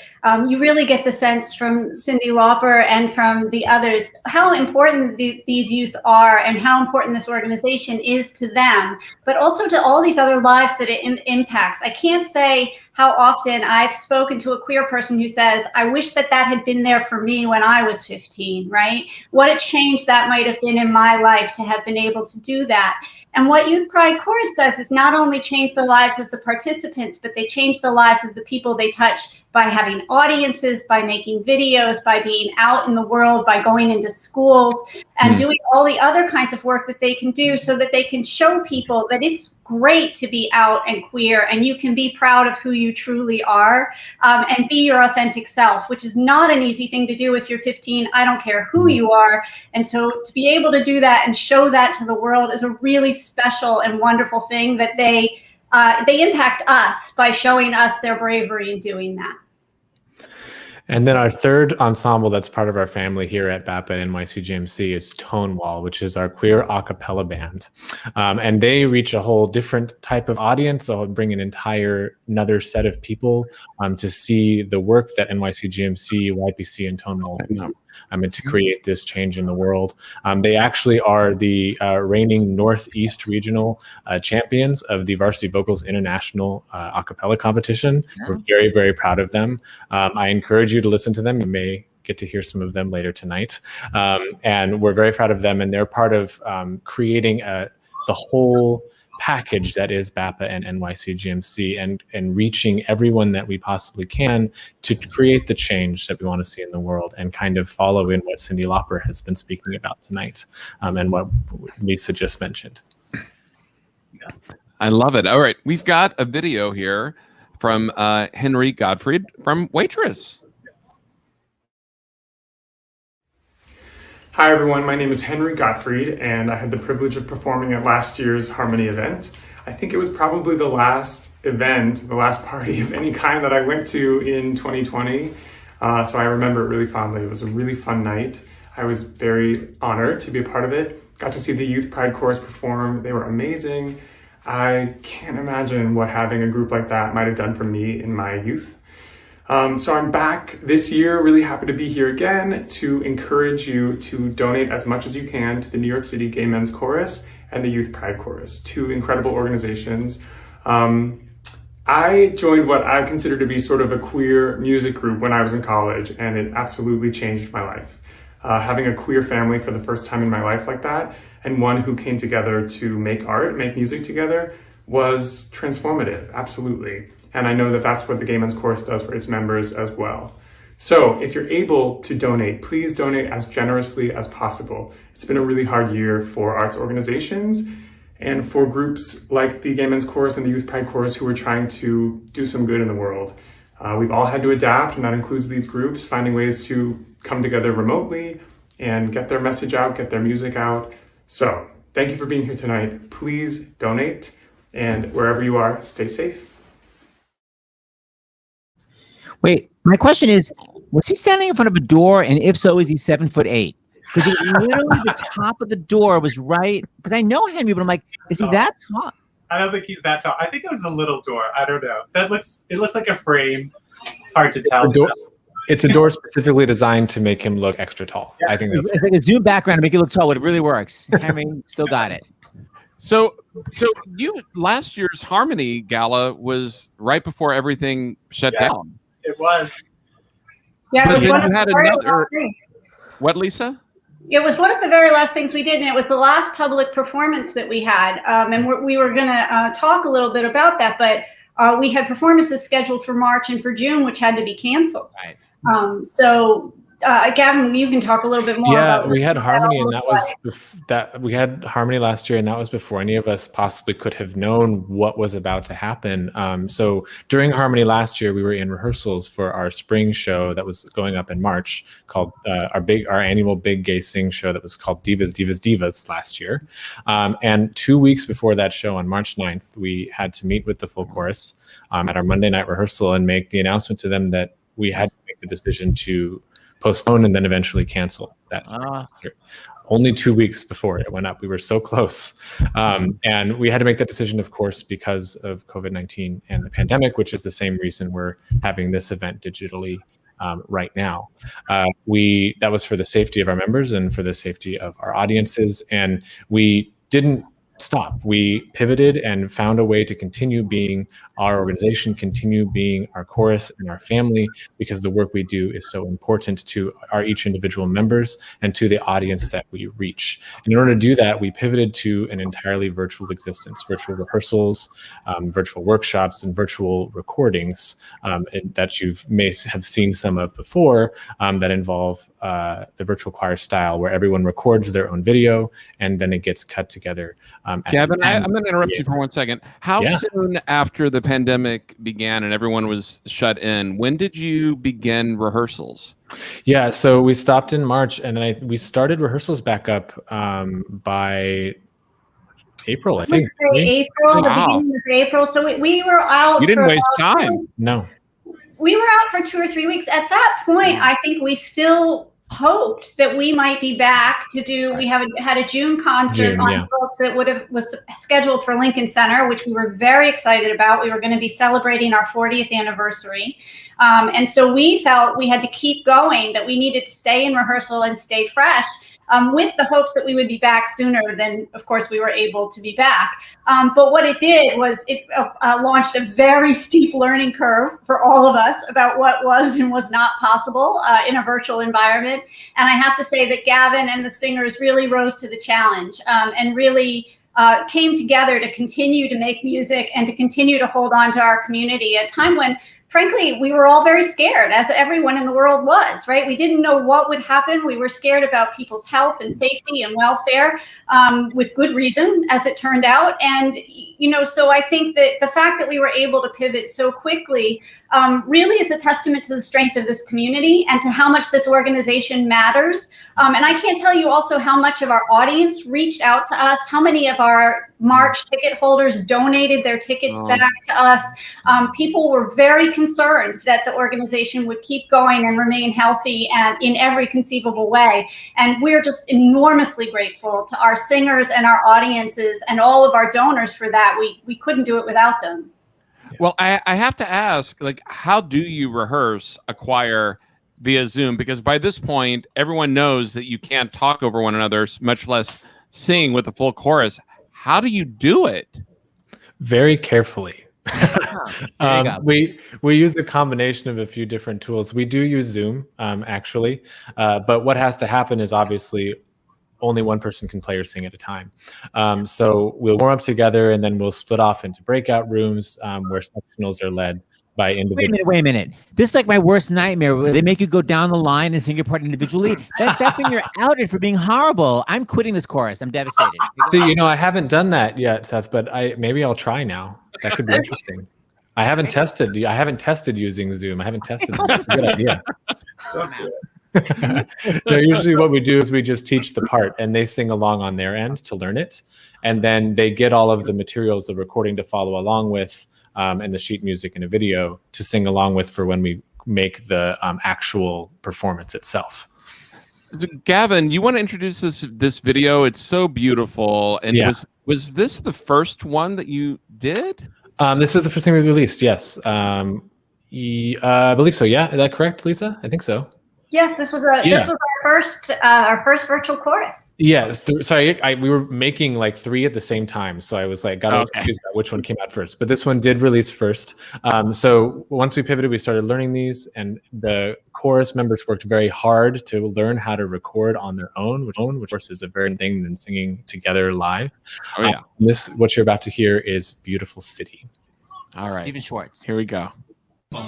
you really get the sense from Cyndi Lauper and from the others how important these youth are and how important this organization is to them, but also to all these other lives that it impacts. I can't say how often I've spoken to a queer person who says, I wish that had been there for me when I was 15, right? What a change that might have been in my life to have been able to do that. And what Youth Pride Chorus does is not only change the lives of the participants, but they change the lives of the people they touch by having audiences, by making videos, by being out in the world, by going into schools and doing all the other kinds of work that they can do so that they can show people that it's great to be out and queer and you can be proud of who you truly are and be your authentic self, which is not an easy thing to do if you're 15. I don't care who you are. And so to be able to do that and show that to the world is a really special and wonderful thing that they impact us by showing us their bravery in doing that. And then our third ensemble that's part of our family here at BAPA and NYCGMC is Tonewall, which is our queer a cappella band. And they reach a whole different type of audience. They'll bring another set of people to see the work that NYCGMC, YPC, and Tonewall do. To create this change in the world. They actually are the reigning Northeast Regional champions of the Varsity Vocals International a cappella competition. We're very, very proud of them. I encourage you to listen to them. You may get to hear some of them later tonight. And we're very proud of them. And they're part of creating the whole package that is BAPA and NYCGMC and reaching everyone that we possibly can to create the change that we want to see in the world and kind of follow in what Cyndi Lauper has been speaking about tonight and what Lisa just mentioned. I love it. All right, we've got a video here from Henry Gottfried from Waitress. Hi everyone, my name is Henry Gottfried and I had the privilege of performing at last year's Harmony event. I think it was probably the last event, the last party of any kind that I went to in 2020. So I remember it really fondly. It was a really fun night. I was very honored to be a part of it. Got to see the Youth Pride Chorus perform. They were amazing. I can't imagine what having a group like that might have done for me in my youth. So I'm back this year, really happy to be here again to encourage you to donate as much as you can to the New York City Gay Men's Chorus and the Youth Pride Chorus, two incredible organizations. I joined what I consider to be sort of a queer music group when I was in college, and it absolutely changed my life. Having a queer family for the first time in my life like that, and one who came together to make art, make music together, was transformative, absolutely. And I know that that's what the Gay Men's Chorus does for its members as well. So if you're able to donate, please donate as generously as possible. It's been a really hard year for arts organizations and for groups like the Gay Men's Chorus and the Youth Pride Chorus who are trying to do some good in the world. We've all had to adapt, and that includes these groups finding ways to come together remotely and get their message out, get their music out. So Thank you for being here tonight. Please donate, and wherever you are, stay safe. Wait, my question is, was he standing in front of a door? And if so, is he 7'8"? Because literally the top of the door was right. Because I know Henry, but I'm like, is he that tall? I don't think he's that tall. I think it was a little door. I don't know. It looks like a frame. It's hard to tell. It's a door specifically designed to make him look extra tall. Yeah. I think that's it's like a Zoom background to make it look tall, but it really works. Henry still got it. So last year's Harmony Gala was right before everything shut down. It was. Yeah, But it was then one you of had the very another- last things. What, Lisa? It was one of the very last things we did, and it was the last public performance that we had. And we were going to talk a little bit about that, but we had performances scheduled for March and for June, which had to be canceled. Right. So Gavin, you can talk a little bit more about. Yeah, we had Harmony, and that was like. we had Harmony last year, and that was before any of us possibly could have known what was about to happen. So during Harmony last year, we were in rehearsals for our spring show that was going up in March, called our annual big gay sing show that was called Divas, Divas, Divas last year. And 2 weeks before that show, on March 9th, we had to meet with the full chorus at our Monday night rehearsal and make the announcement to them that we had to make the decision to postpone and then eventually cancel that concert. Only 2 weeks before it went up. We were so close. And we had to make that decision, of course, because of COVID-19 and the pandemic, which is the same reason we're having this event digitally right now. That was for the safety of our members and for the safety of our audiences. And we didn't stop. We pivoted and found a way to continue being our organization, continue being our chorus and our family, because the work we do is so important to our each individual members and to the audience that we reach. And in order to do that, we pivoted to an entirely virtual existence, virtual rehearsals, virtual workshops, and virtual recordings that you may have seen some of before that involve the virtual choir style, where everyone records their own video and then it gets cut together. Gavin, I'm going to interrupt you for 1 second. How soon after the pandemic began and everyone was shut in, when did you begin rehearsals? Yeah, so we stopped in March, and then we started rehearsals back up by April, I think. April, the beginning of April. So we were out. You didn't waste time. No. We were out for 2 or 3 weeks. At that point, I think we still hoped that we might be back to do. We had a June concert on books that was scheduled for Lincoln Center, which we were very excited about. We were going to be celebrating our 40th anniversary, and so we felt we had to keep going. That we needed to stay in rehearsal and stay fresh, with the hopes that we would be back sooner than, of course, we were able to be back. But what it did was it launched a very steep learning curve for all of us about what was and was not possible in a virtual environment. And I have to say that Gavin and the singers really rose to the challenge and really came together to continue to make music and to continue to hold on to our community at a time when, frankly, we were all very scared, as everyone in the world was, right? We didn't know what would happen. We were scared about people's health and safety and welfare, with good reason, as it turned out. And, so I think that the fact that we were able to pivot so quickly really is a testament to the strength of this community and to how much this organization matters. And I can't tell you also how much of our audience reached out to us, how many of our March ticket holders donated their tickets back to us. People were very concerned that the organization would keep going and remain healthy and in every conceivable way. And we're just enormously grateful to our singers and our audiences and all of our donors for that. We couldn't do it without them. Well, I have to ask, how do you rehearse a choir via Zoom? Because by this point, everyone knows that you can't talk over one another, much less sing with a full chorus. How do you do it? Very carefully. We use a combination of a few different tools. We do use Zoom, actually, but what has to happen is obviously only one person can play or sing at a time. So we'll warm up together, and then we'll split off into breakout rooms where sectionals are led by individuals. Wait a minute. This is like my worst nightmare, where they make you go down the line and sing your part individually. That's when you're outed for being horrible. I'm quitting this chorus. I'm devastated. See, I haven't done that yet, Seth, but maybe I'll try now. That could be interesting. I haven't tested using Zoom. I haven't tested it. Good idea. No, usually what we do is we just teach the part and they sing along on their end to learn it. And then they get all of the materials, the recording to follow along with, and the sheet music and a video to sing along with for when we make the actual performance itself. Gavin, you want to introduce this video? It's so beautiful. And was this the first one that you did? This is the first thing we released, yes. I believe so, yeah. Is that correct, Lisa? I think so. Yes, this was our first virtual chorus. Yes, sorry, we were making like 3 at the same time, so I was like, got confused about which one came out first. But this one did release first. So once we pivoted, we started learning these, and the chorus members worked very hard to learn how to record on their own, which of course is a very different thing than singing together live. Oh yeah. What you're about to hear is "Beautiful City." All right, Stephen Schwartz. Here we go. Out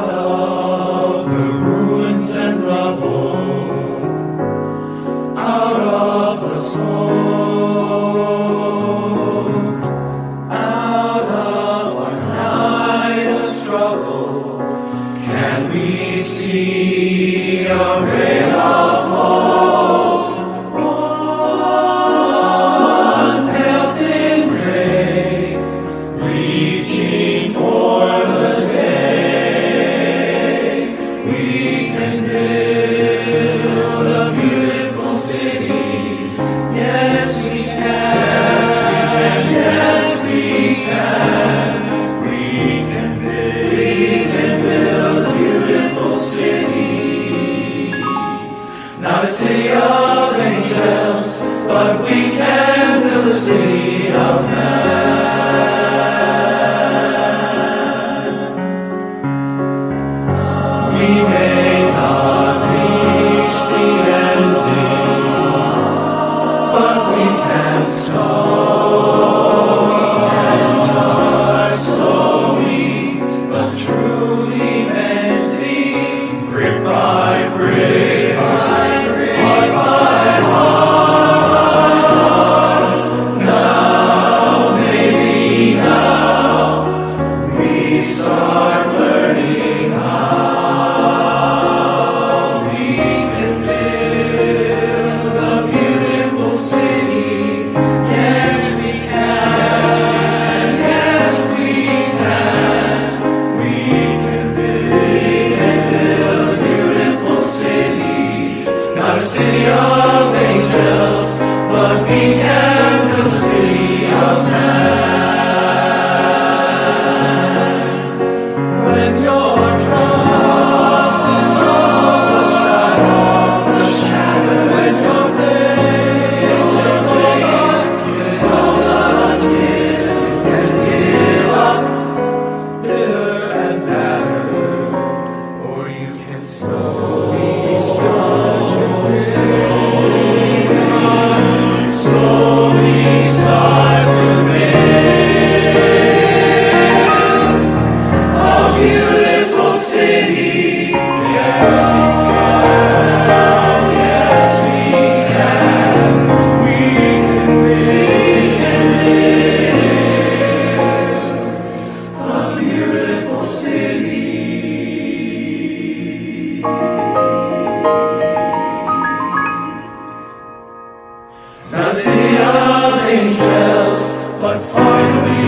of the ruins and rubble, out of the smoke, out of a night of struggle, can we see a ray of hope? One pale thin ray, reaching for the day. We can build a beautiful city. Yes, we can. Yes, we can. We can build a beautiful city. Not a city of angels, but we can build a city of man. We may not reach the ending, but we can start slowly, but truly mending, brick by brick, heart by heart. Now, maybe now, we start learning how we can build a beautiful city. Yes, we can. Yes, we can. We can build a beautiful city. Not a city of angels, but we can build a city of man. When your trust is overshadowed, when your faith is all until you can give up bitter and batter, or you can slowly start to build a beautiful city. Yes, we can. Yes, we can. We can build a beautiful city. Not a city of angels, but finally,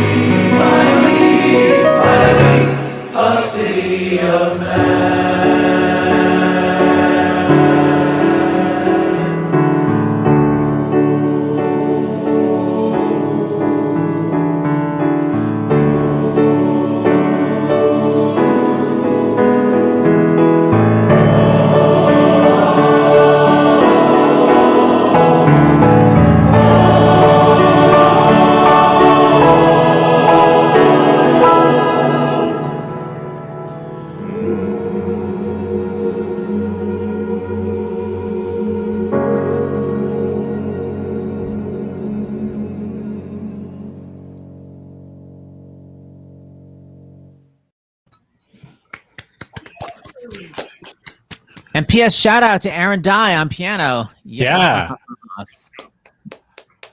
a city of man. And P.S. shout out to Aaron Dye on piano. Yeah.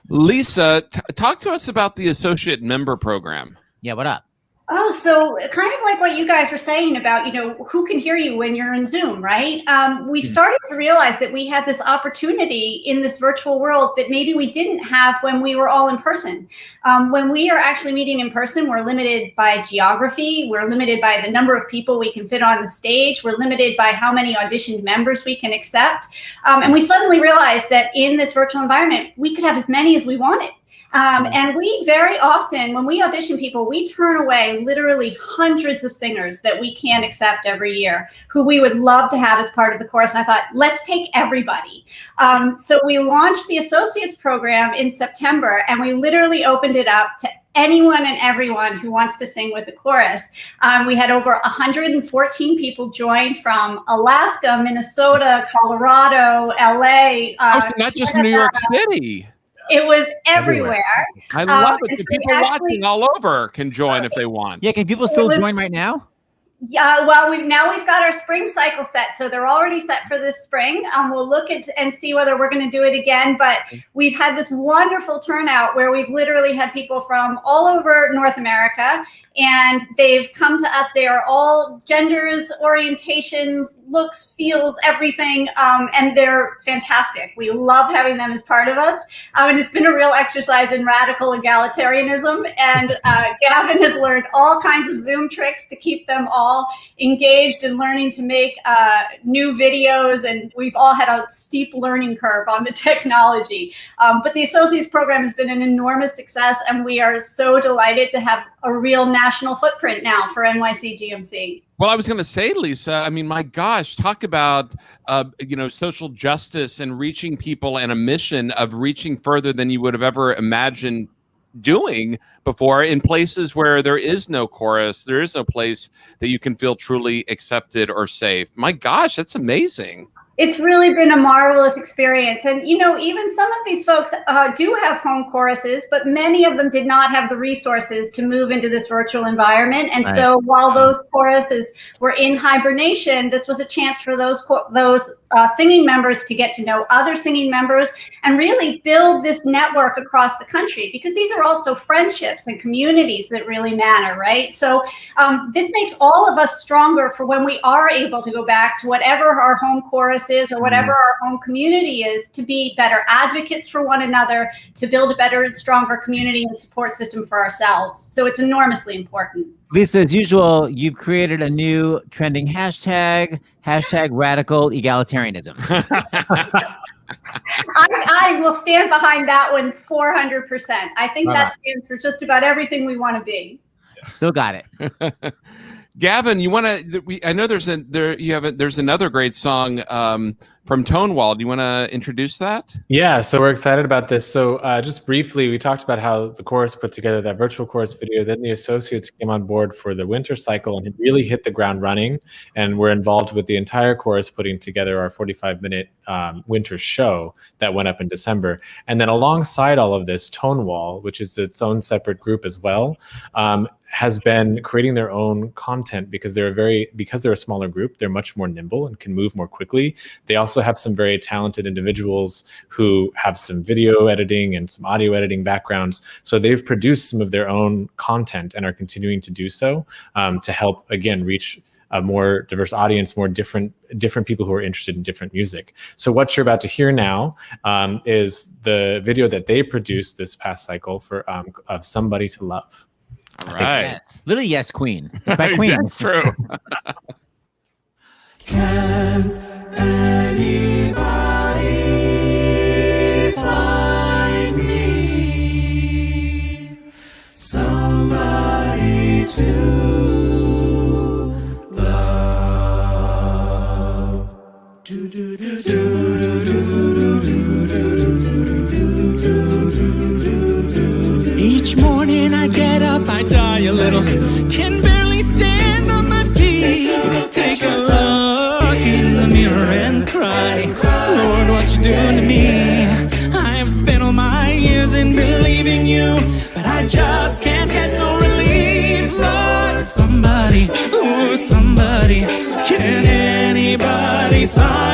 Lisa, talk to us about the associate member program. Yeah, what up? Oh, so kind of like what you guys were saying about, who can hear you when you're in Zoom, right? We started to realize that we had this opportunity in this virtual world that maybe we didn't have when we were all in person. When we are actually meeting in person, we're limited by geography. We're limited by the number of people we can fit on the stage. We're limited by how many auditioned members we can accept. And we suddenly realized that in this virtual environment, we could have as many as we wanted. And we very often, when we audition people, we turn away literally hundreds of singers that we can't accept every year, who we would love to have as part of the chorus. And I thought, let's take everybody. So we launched the Associates program in September, and we literally opened it up to anyone and everyone who wants to sing with the chorus. We had over 114 people join from Alaska, Minnesota, Colorado, LA. So not just New York City. It was everywhere. I love it. So People watching all over can join if they want. Yeah, can people still join right now? Yeah, well, we've got our spring cycle set, so they're already set for this spring. We'll look at and see whether we're going to do it again. But we've had this wonderful turnout where we've literally had people from all over North America, and they've come to us. They are all genders, orientations, looks, feels, everything, and they're fantastic. We love having them as part of us, and it's been a real exercise in radical egalitarianism. And Gavin has learned all kinds of Zoom tricks to keep them all engaged and learning to make new videos, and we've all had a steep learning curve on the technology. But the Associates program has been an enormous success, and we are so delighted to have a real national footprint now for NYC GMC. Well, I was going to say, Lisa, I mean, my gosh, talk about, social justice and reaching people, and a mission of reaching further than you would have ever imagined doing before, in places where there is no chorus, there is no place that you can feel truly accepted or safe. My gosh, that's amazing. It's really been a marvelous experience. And, even some of these folks do have home choruses, but many of them did not have the resources to move into this virtual environment. And so while those choruses were in hibernation, this was a chance for those singing members to get to know other singing members and really build this network across the country, because these are also friendships and communities that really matter, right? So this makes all of us stronger for when we are able to go back to whatever our home chorus is or whatever our home community is, to be better advocates for one another, to build a better and stronger community and support system for ourselves. So it's enormously important. Lisa, as usual, you've created a new trending hashtag radical egalitarianism. I will stand behind that one 400%. I think that stands for just about everything we want to be. Still got it. Gavin, you want to? I know there's another great song from Tonewall. Do you want to introduce that? Yeah, so we're excited about this. So just briefly, we talked about how the chorus put together that virtual chorus video. Then the Associates came on board for the winter cycle and really hit the ground running. And we're involved with the entire chorus putting together our 45-minute winter show that went up in December. And then alongside all of this, Tonewall, which is its own separate group as well, has been creating their own content because they're a smaller group. They're much more nimble and can move more quickly. They also have some very talented individuals who have some video editing and some audio editing backgrounds. So they've produced some of their own content and are continuing to do so to help, again, reach a more diverse audience, more different people who are interested in different music. So what you're about to hear now is the video that they produced this past cycle for of Somebody to Love. All right. Yes. Literally, yes, Queen. It's by Queen. That's true. Can anybody find me somebody to love? Do do do do do do do do. Each morning I get up, I die a little, can barely stand on my feet. Take a look in the mirror and cry, Lord, what you doing to me? I have spent all my years in believing you, but I just can't get no relief. Lord, somebody, oh somebody, can anybody find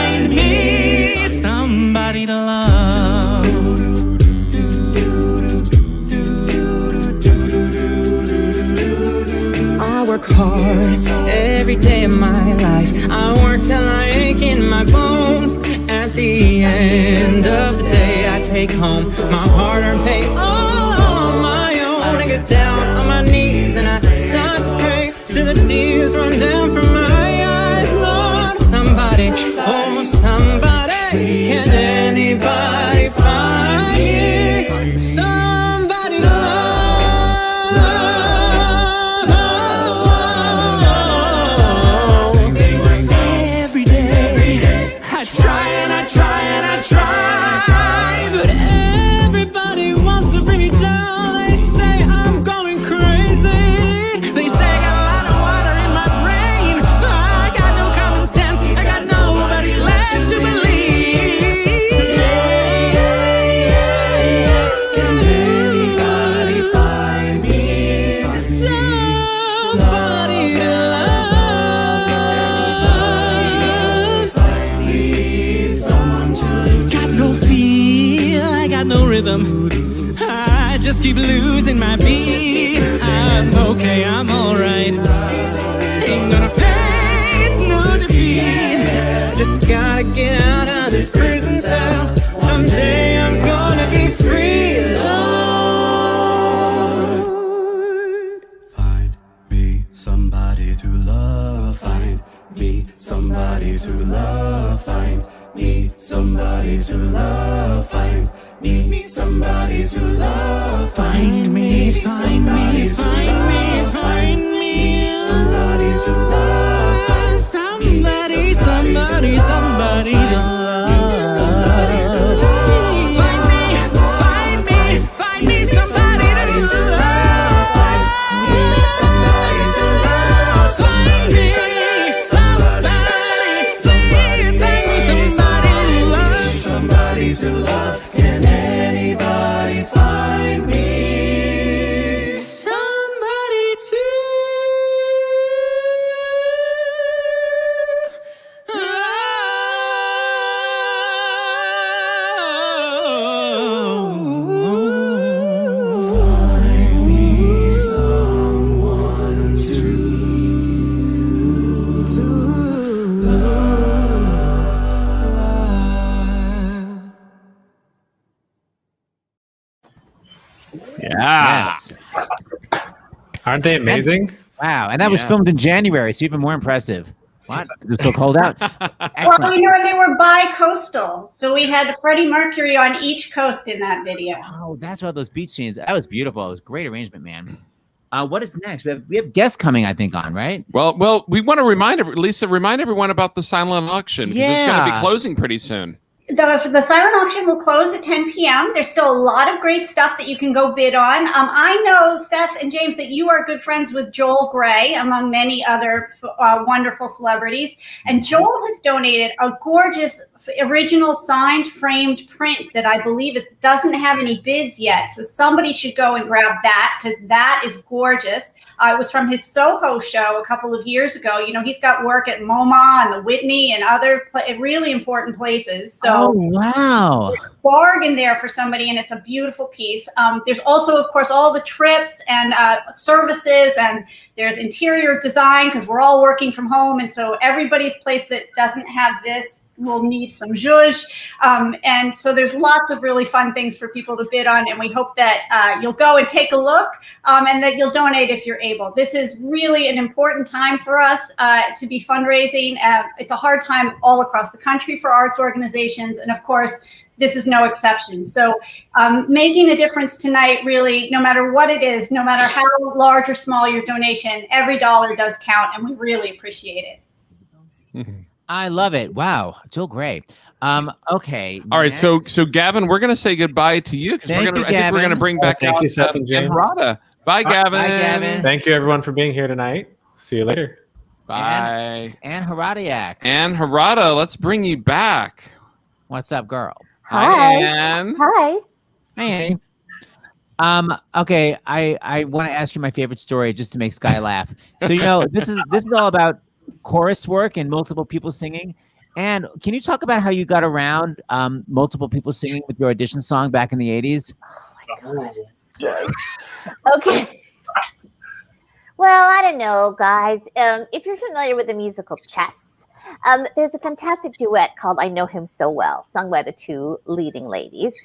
hard every day of my life. I work till I ache in my bones. At the end of the day, I take home my hard-earned pay all on my own. I get down on my knees and I start to pray till the tears run down from my eyes. Lord, somebody, oh somebody, can anybody find me somebody to love? Every day I try and I try and I try, but everybody wants to bring me down. They say I'm going crazy. They say I got a lot of water in my brain. I got no common sense. I got nobody left to believe. Can anybody find me somebody to love? Got no feel, I got no rhythm. I just keep losing my beat. I'm okay, I'm alright. Ain't gonna face no defeat. Just gotta get out of this prison cell. Someday I'm gonna be free. Lord, Find me somebody to love. Find me somebody to love. Find me somebody to love. Find me somebody to love. find me, find me, find me, find me somebody to love. somebody, somebody, somebody to love. Somebody to love. Find me, find me, find me somebody to love. Find me somebody to love. Find me somebody, somebody to love. Can anybody find me somebody to find me someone to Yeah. Yes. Aren't they amazing? Wow. And that was filmed in January, so even more impressive. What? It's so cold out. Well, they were bi-coastal, so we had Freddie Mercury on each coast in that video. Oh, that's why those beach scenes. That was beautiful. It was great arrangement, man. What is next? We have guests coming, I think, on, right? Well, we want to remind everyone about the silent auction because it's going to be Yeah. closing pretty soon. The silent auction will close at 10 p.m. There's still a lot of great stuff that you can go bid on. I know, Seth and James, that you are good friends with Joel Gray, among many other wonderful celebrities. And Joel has donated a gorgeous original signed framed print that I believe doesn't have any bids yet. So somebody should go and grab that because that is gorgeous. It was from his Soho show a couple of years ago. You know, he's got work at MoMA and the Whitney and other really important places. So wow. Bargain there for somebody, and it's a beautiful piece. There's also, of course, all the trips and services, and there's interior design because we're all working from home. And so everybody's place that doesn't have this will need some zhuzh. And so there's lots of really fun things for people to bid on. And we hope that you'll go and take a look and that you'll donate if you're able. This is really an important time for us to be fundraising. It's a hard time all across the country for arts organizations. And of course, this is no exception. So making a difference tonight, really, no matter what it is, no matter how large or small your donation, every dollar does count, and we really appreciate it. I love it. Wow. Joel Gray. Okay. All right. So Gavin, we're going to say goodbye to you because I think we're going to bring back Thank you, Seth and James. Harada. Bye, Gavin. Bye, Gavin. Thank you, everyone, for being here tonight. See you later. Bye. And Haradiak. And Harada, let's bring you back. What's up, girl? Hi, Ann. Hi. Hey. Okay, I want to ask you my favorite story just to make Sky laugh. So this is all about chorus work and multiple people singing. And can you talk about how you got around multiple people singing with your audition song back in the 80s? Okay. Well, I don't know, guys. If you're familiar with the musical Chess, there's a fantastic duet called I Know Him So Well, sung by the two leading ladies.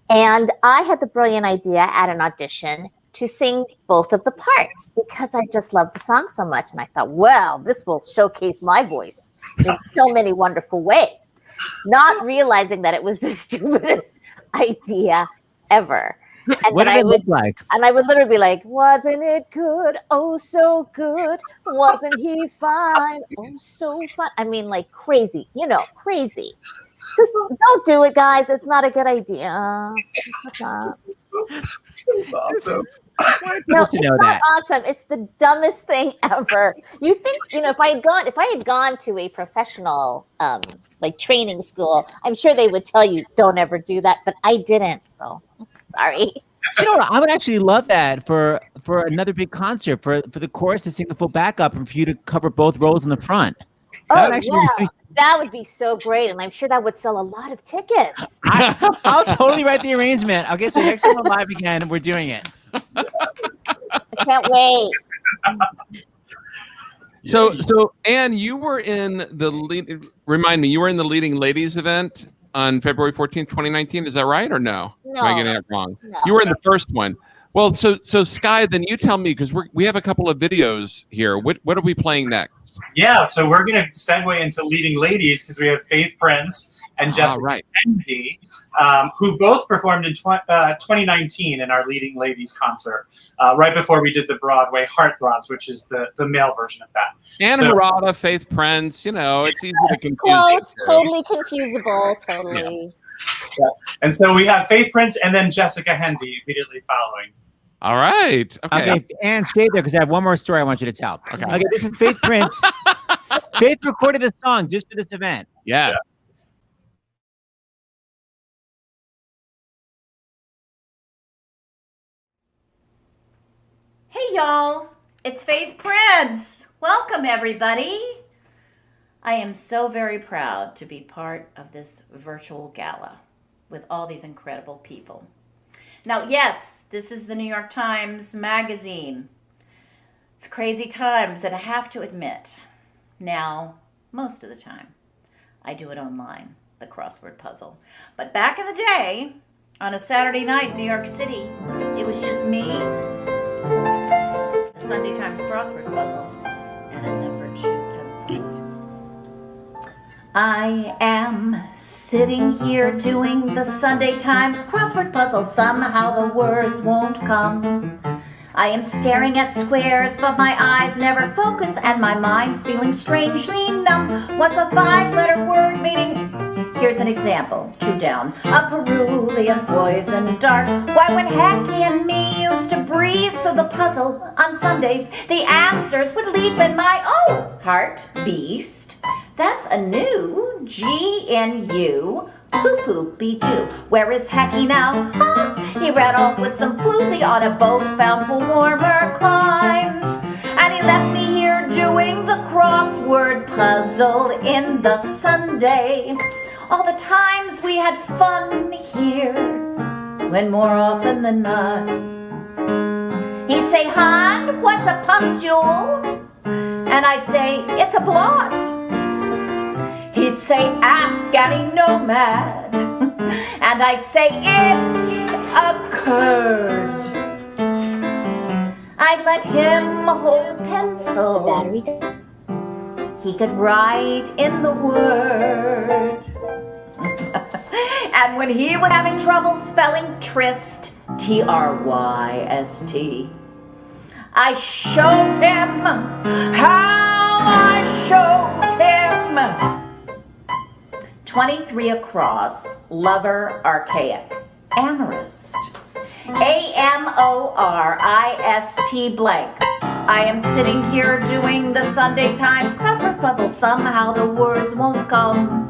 And I had the brilliant idea at an audition to sing both of the parts because I just love the song so much. And I thought, well, this will showcase my voice in so many wonderful ways, not realizing that it was the stupidest idea ever. And What did it look like? And I would literally be like, wasn't it good? Oh, so good. Wasn't he fine? Oh, so fun. I mean, like crazy, crazy. Just don't do it, guys. It's not a good idea. It's not. It's awesome. No, to it's know not that. awesome. It's the dumbest thing ever. You think, if I had gone to a professional like training school, I'm sure they would tell you don't ever do that, but I didn't. So sorry. You know what? I would actually love that for another big concert for the chorus to sing the full backup and for you to cover both roles in the front. That would actually be- That would be so great, and I'm sure that would sell a lot of tickets. I'll totally write the arrangement. Okay, so next time we're live again, we're doing it. I can't wait. So Anne, you were in the remind me, you were in the Leading Ladies event on February 14th, 2019. Is that right or no? No. Am I getting that wrong? No. You were in the first one. Well, so Sky, then you tell me, because we have a couple of videos here. What are we playing next? Yeah, so we're going to segue into Leading Ladies because we have Faith Prince and Jessica Hendy, who both performed in 2019 in our Leading Ladies concert, right before we did the Broadway Heartthrobs, which is the male version of that. And Harada, Faith Prince, it's easy to confuse. Close, totally confusable, totally. Yeah. And so we have Faith Prince and then Jessica Hendy immediately following. All right. Okay, and stay there because I have one more story I want you to tell. Okay, this is Faith Prince. Faith recorded this song just for this event. Yeah. Hey y'all, it's Faith Prince. Welcome everybody. I am so very proud to be part of this virtual gala with all these incredible people. Now, yes, this is the New York Times Magazine. It's crazy times, and I have to admit, now, most of the time, I do it online, the crossword puzzle. But back in the day, on a Saturday night in New York City, it was just me, the Sunday Times crossword puzzle, and a numbered shoe pencil. I am sitting here doing the Sunday Times crossword puzzle. Somehow the words won't come. I am staring at squares, but my eyes never focus, and my mind's feeling strangely numb. What's a 5-letter word meaning? Here's an example. 2 down. A cerulean poison dart. Why, when Hecky and me used to breeze through the puzzle on Sundays, the answers would leap in my heart. Beast. That's a new G-N-U. Poo-poo-be-doo. Where is Hecky now? He ran off with some floozy on a boat bound for warmer climes. And he left me here doing the crossword puzzle in the Sunday. All the times we had fun here, when more often than not, he'd say, "Hon, what's a pustule?" And I'd say, "It's a blot." He'd say, "Afghani nomad." And I'd say, "It's a curd." I'd let him hold pencil. He could write in the word. And when he was having trouble spelling tryst, T-R-Y-S-T, I showed him how I showed him. 23 across, lover, archaic, amorist. A-M-O-R-I-S-T blank. I am sitting here doing the Sunday Times crossword puzzle. Somehow the words won't come.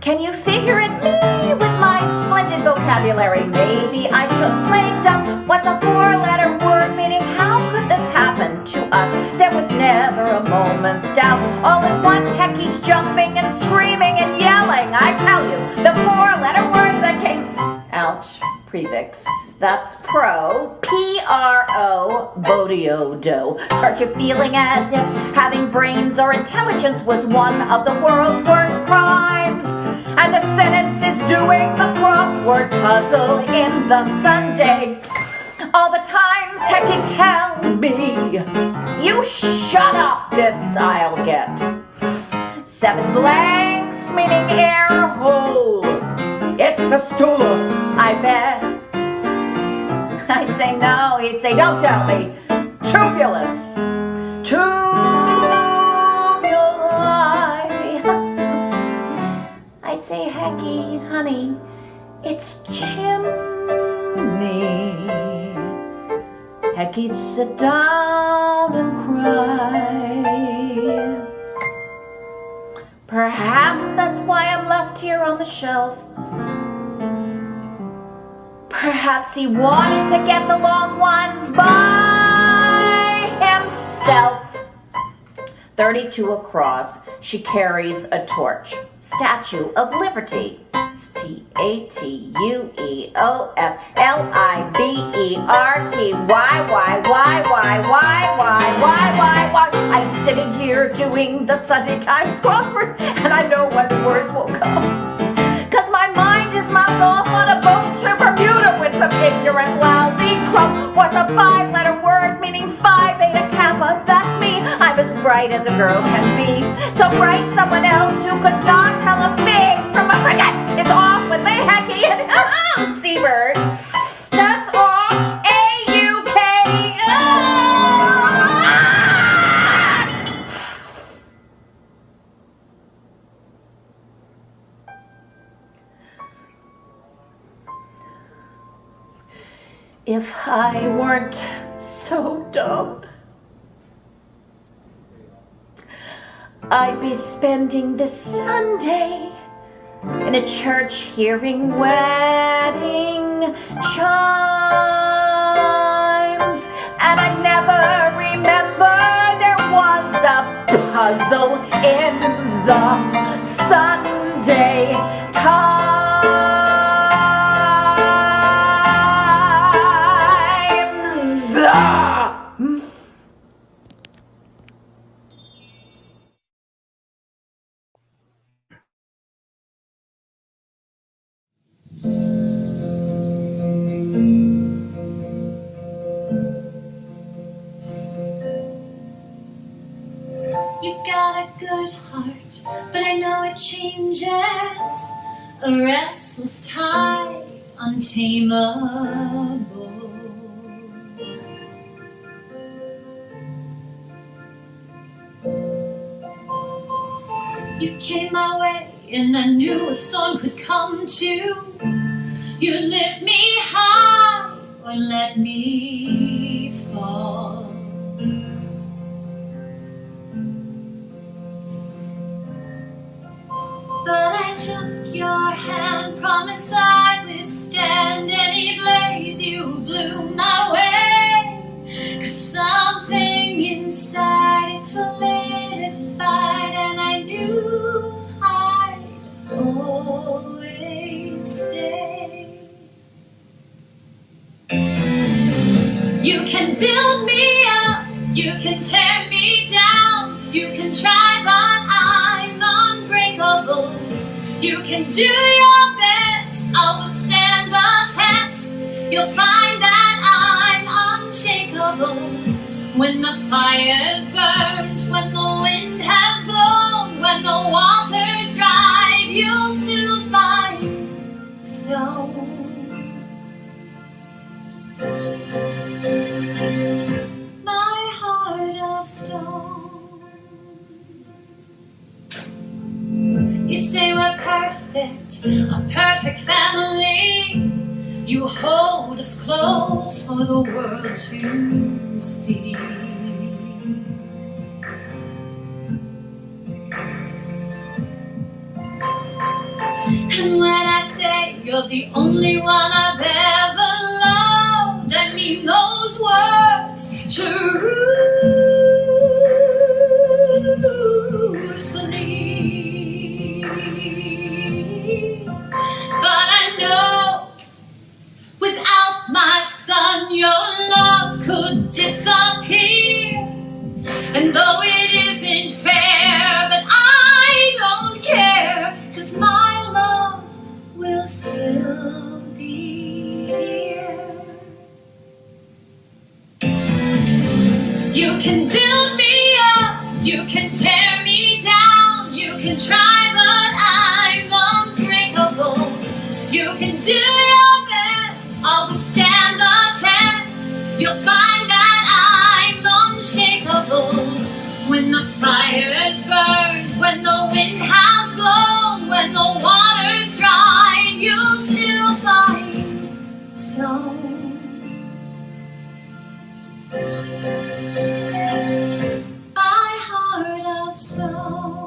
Can you figure it? Me with my splendid vocabulary. Maybe I should play dumb. What's a 4-letter word meaning? How could this happen to us? There was never a moment's doubt. All at once, Hecky's jumping and screaming and yelling. I tell you, the 4-letter words that came out. Prefix. That's pro, P-R-O, Bodio-do. Start you feeling as if having brains or intelligence was one of the world's worst crimes. And the sentence is doing the crossword puzzle in the Sunday. All the times Hecky tell me, you shut up, this I'll get. 7 blanks, meaning air hole. It's Fistula, I bet. I'd say no, he'd say, don't tell me. Tubulus. Tubuli. I'd say, Hecky, honey, it's chimney. Hecky'd sit down and cry. Perhaps that's why I'm left here on the shelf. Perhaps he wanted to get the long ones by himself. 32 across, she carries a torch. Statue of Liberty. Statueofliberty. I'm sitting here doing the Sunday Times crossword, and I know when the words will come. Cause my mind is miles off on a boat to Bermuda with some ignorant, lousy crumb. What's a 5-letter word meaning Phi Beta Kappa? That's me. I'm as bright as a girl can be. So bright someone else who could not tell a fig from a frigate is off with me, Hecky, and Seabird. That's off. A-U-K. If I weren't so dumb, I'd be spending this Sunday in a church hearing wedding chimes. And I never remember there was a puzzle in the Sunday Times. You've got a good heart, but I know it changes. A restless tide, untamable. You came my way, and I knew a storm could come too. You'd lift me high or let me fall. But I took your hand, promised I'd withstand any blaze you blew my way. 'Cause something inside it solidified, and I knew I'd always stay. You can build me up, you can tear me down, you can try, but I'm unbreakable. You can do your best, I'll withstand the test. You'll find that I'm unshakable. When the fire's burned, when the wind has blown, when the water's dried, you'll still find stone. My heart of stone. You say we're perfect, a perfect family. You hold us close for the world to see. And when I say you're the only one I've ever loved, I mean those words truthfully. But I know without my could disappear. And though it isn't fair, but I don't care, 'cause my love will still be here. You can build me up, you can tear me down, you can try but I'm unbreakable. You can do your best, I'll withstand the test. You'll find that I'm unshakable. When the fire's burned, when the wind has blown, when the water's dried, you'll still find stone. My heart of stone.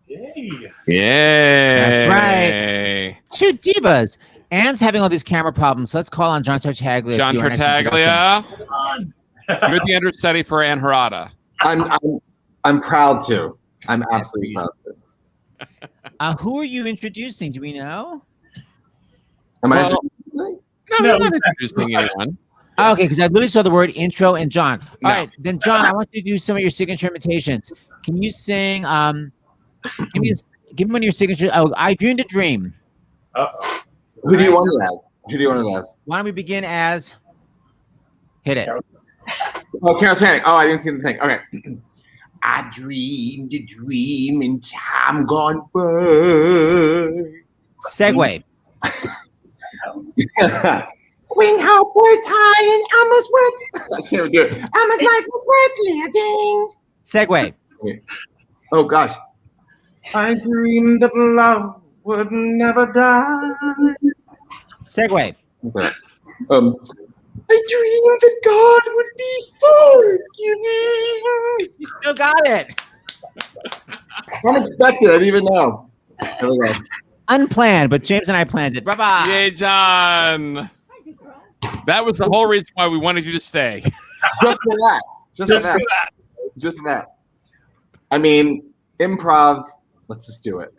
Yay. Yeah. That's right. Two divas. Anne's having all these camera problems. So let's call on John Tartaglia. John Tartaglia. You're the understudy for Anne Harada. I'm proud to. I'm absolutely proud to. Who are you introducing? Do we know? Am I Well, introducing? No, you're not introducing anyone. Okay, because I literally saw the word intro and John. All right, then John, I want you to do some of your signature imitations. Can you sing? Give me one of your signature. Oh, I dreamed a dream. Who do you want it as? Who do you want it as? Why don't we begin as? Hit it. Oh, Carol's Panic. Oh, I didn't see the thing. Okay. I dreamed a dream in time gone by. Segue. When hope was high and Emma's worth. I can't do it. Emma's life was worth living. Segue. Oh gosh. I dreamed that love would never die. Segue. Okay. I dreamed that God would be forgiving. You still got it. Unexpected. I didn't even know. There we go. Unplanned, but James and I planned it. Bye-bye. Yay, John. That was the whole reason why we wanted you to stay. Just for that. Just for that. Just for that. I mean, improv. Let's just do it.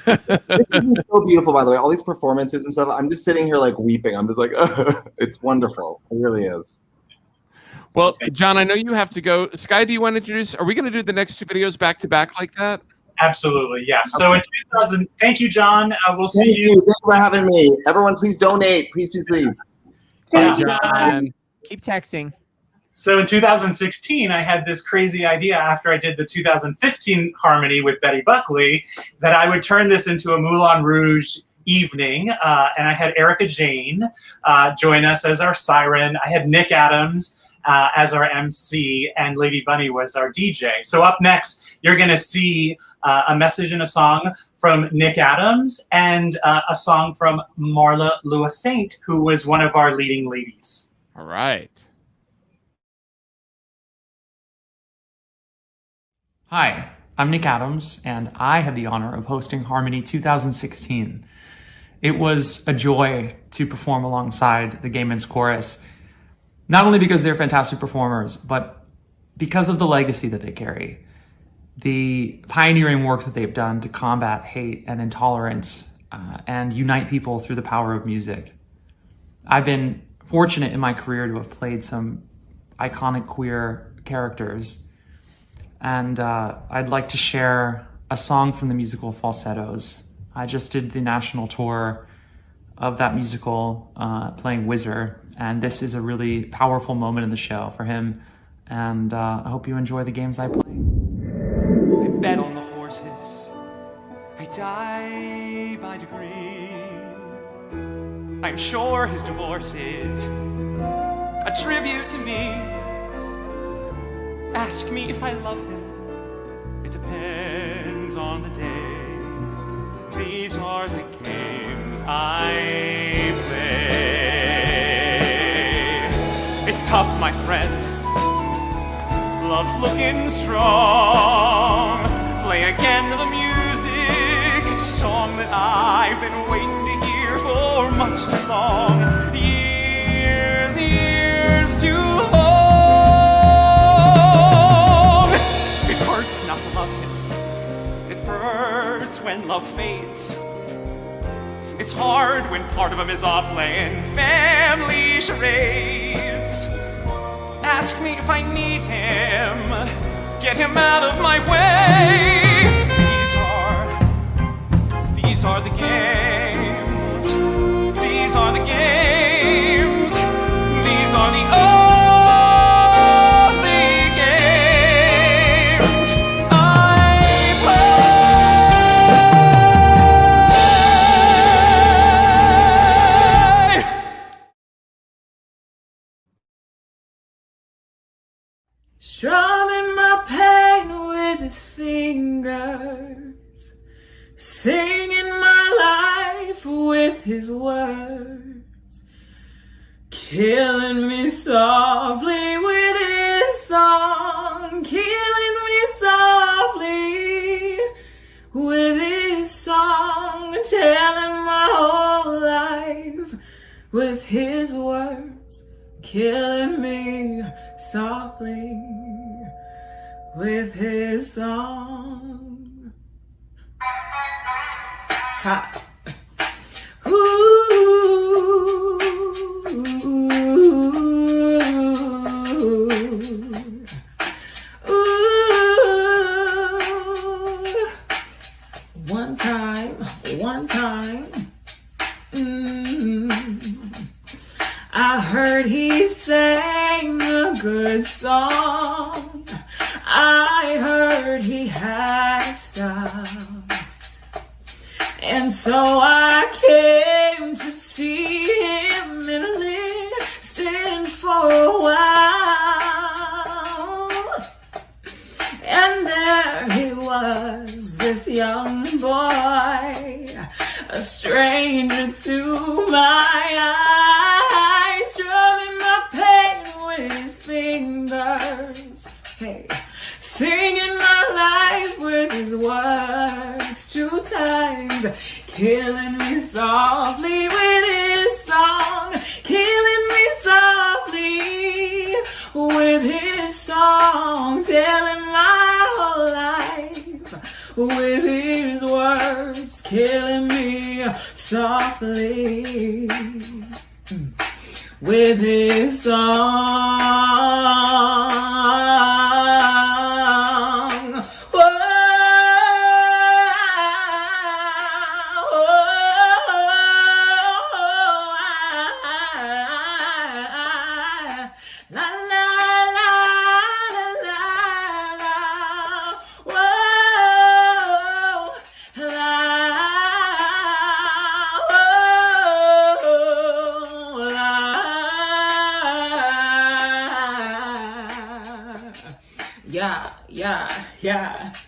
This has been so beautiful, by the way. All these performances and stuff. I'm just sitting here like weeping. I'm just like, it's wonderful. It really is. Well, John, I know you have to go. Sky, do you want to introduce? Are we going to do the next two videos back to back like that? Absolutely, yes. So in 2000, thank you, John. We'll see Thank you. Thank you for having me. Everyone, please donate. Please, please, please. Bye, John. Keep texting. So in 2016, I had this crazy idea after I did the 2015 Harmony with Betty Buckley that I would turn this into a Moulin Rouge evening. And I had Erica Jane join us as our siren. I had Nick Adams as our MC, and Lady Bunny was our DJ. So up next, you're going to see a message and a song from Nick Adams and a song from Marla Lewis-Saint, who was one of our leading ladies. All right. Hi, I'm Nick Adams, and I had the honor of hosting Harmony 2016. It was a joy to perform alongside the Gay Men's Chorus, not only because they're fantastic performers, but because of the legacy that they carry, the pioneering work that they've done to combat hate and intolerance and unite people through the power of music. I've been fortunate in my career to have played some iconic queer characters, and I'd like to share a song from the musical Falsettos. I just did the national tour of that musical playing Whizzer, and this is a really powerful moment in the show for him, and I hope you enjoy the games I play. I bet on the horses, I die by degree. I'm sure his divorce is a tribute to me. Ask me if I love him, it depends on the day. These are the games I play. It's tough, my friend. Love's looking strong. Play again the music. It's a song that I've been waiting to hear for much too long. Years too long. It hurts not to love him. It hurts when love fades. It's hard when part of him is off playing family charades. Ask me if I need him, get him out of my way. These are the games. These are the games. These are the only games I play. Strumming my pain with his fingers, singing my life with his words, killing me softly with his song, killing me softly with his song, telling my whole life with his words, killing me softly with his song. Ha. Ooh. One time, I heard he sang a good song. I heard he had a style. And so I came to see him and listen for a while. And there he was, this young boy, a stranger to my eyes, strumming my pain with his fingers. Hey, singing my life with his words 2 times, killing me softly with his song, killing me softly with his song, telling my whole life with his words, killing me softly with his song.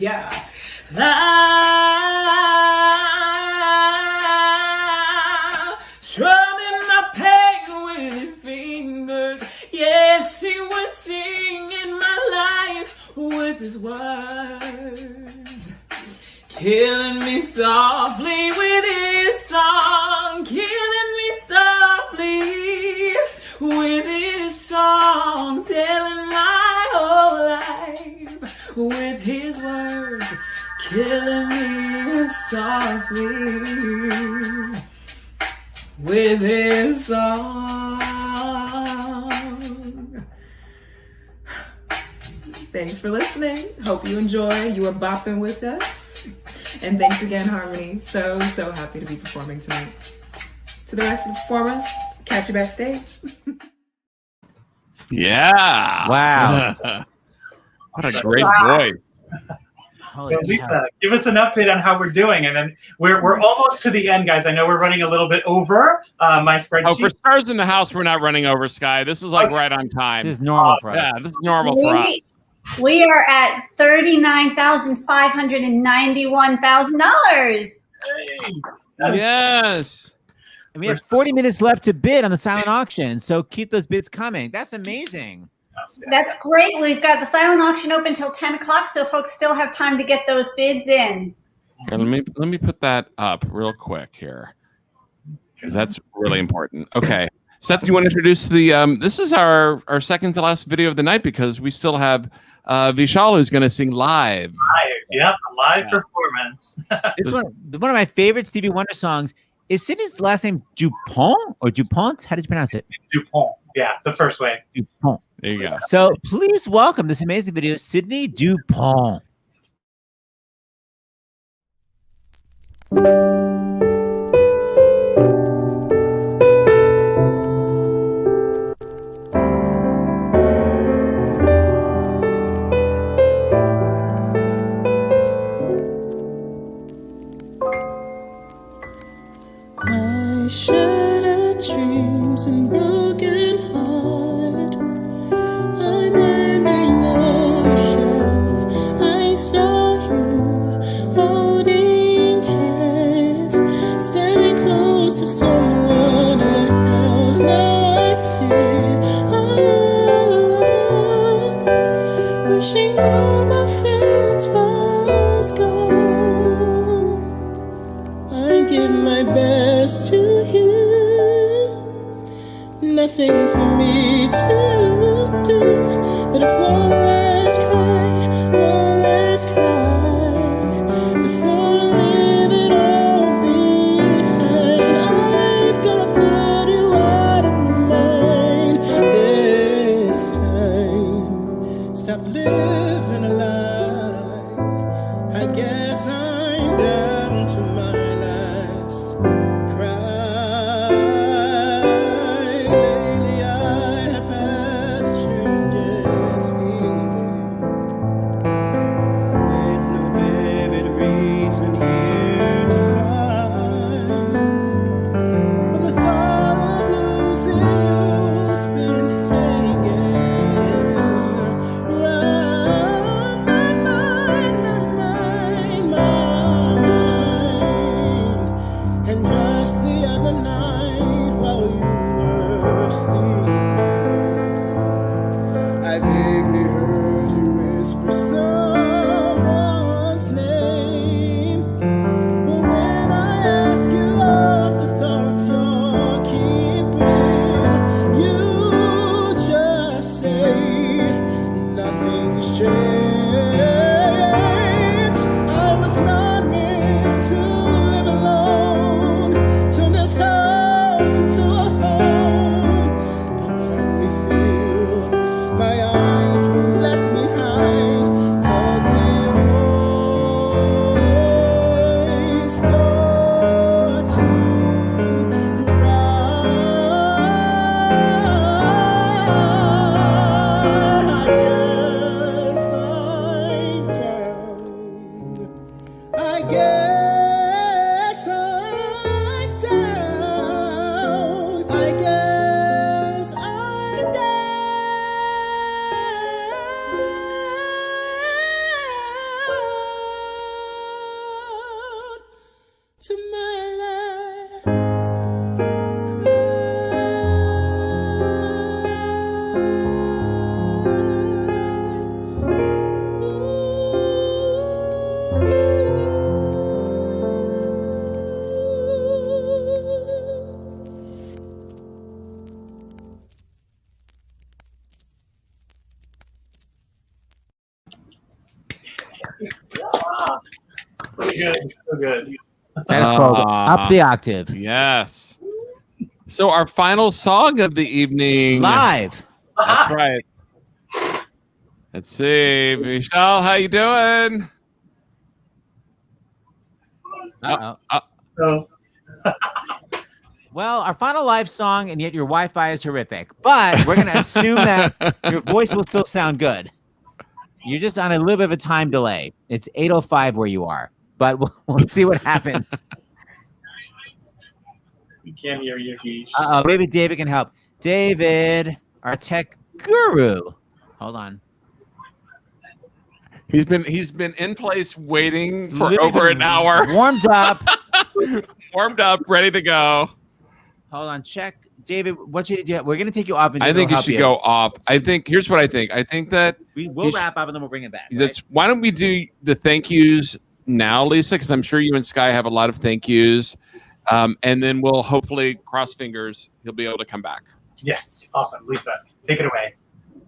Yeah. Strumming my pain with his fingers. Yes, he was singing my life with his words, killing me softly with his song, killing me softly with his song, telling my whole life with his words, killing me softly with his song. Thanks for listening. Hope you enjoy. You are bopping with us. And thanks again, Harmony. So happy to be performing tonight. To the rest of the performers, catch you backstage. Yeah. Wow. What a great voice. So Lisa, give us an update on how we're doing, and then we're almost to the end, guys. I know we're running a little bit over my spreadsheet. Oh, for Stars in the House, we're not running over, Sky. This is like right on time. This is normal for us. Yeah, this is normal for us. We are at $39,591,000. Yes. And we have 40 minutes left to bid on the silent auction, so keep those bids coming. That's amazing. That's great. We've got the silent auction open until 10 o'clock, so folks still have time to get those bids in. Here, let me put that up real quick here, because that's really important. Okay, Seth, you want to introduce the? This is our second to last video of the night, because we still have Vishal, who's going to sing live. Yep, a live performance. It's one of my favorite Stevie Wonder songs. Is Sydney's last name Dupont or Dupont? How did you pronounce it? It's Dupont. Yeah, the first way. Dupont. There you go. So please welcome this amazing video, Sydney Dupont. My shattered dreams and broken heart, I'm landing on a shelf. I saw you holding hands, standing close to someone else. Now I sit all alone, wishing all my feelings was gone. I give my best to you, nothing for me to do, but if one last cry, before I leave it all behind, I've gotta put you out of my mind this time. Stop living a lie, I guess I'm down to my last cry. Lately I have had the strangest feeling, with no vivid reason here to find, but the thought of losing you's been hanging round my mind. And just the other night while you were sleeping, I vaguely heard you whisper someone's name. But when I ask you of the thoughts you're keeping, you just say nothing's changed. I was not meant to live alone, turn this house into a home. But what I really feel, my eyes won't let me hide, 'cause they always start to cry. I guess I'm down. I guess I'm down to my last Pretty good. So good. That is called Up the Octave. Yes. So our final song of the evening. Live. That's right. Let's see. Michelle, how you doing? Uh-oh. Well, our final live song, and yet your Wi-Fi is horrific. But we're going to assume that your voice will still sound good. You're just on a little bit of a time delay. It's 8:05 where you are, but we'll see what happens. We can't hear you, Geesh. Maybe David can help. David, our tech guru. Hold on. He's been in place waiting for over an hour. Warmed up. Warmed up, ready to go. Hold on, check. David, what should you do? We're going to take you off. And I think you should go off. I think, here's what I think. I think that we will wrap up and then we'll bring it back. That's why don't we do the thank yous now, Lisa? Because I'm sure you and Sky have a lot of thank yous. And then we'll hopefully, cross fingers, he'll be able to come back. Yes. Awesome. Lisa, take it away.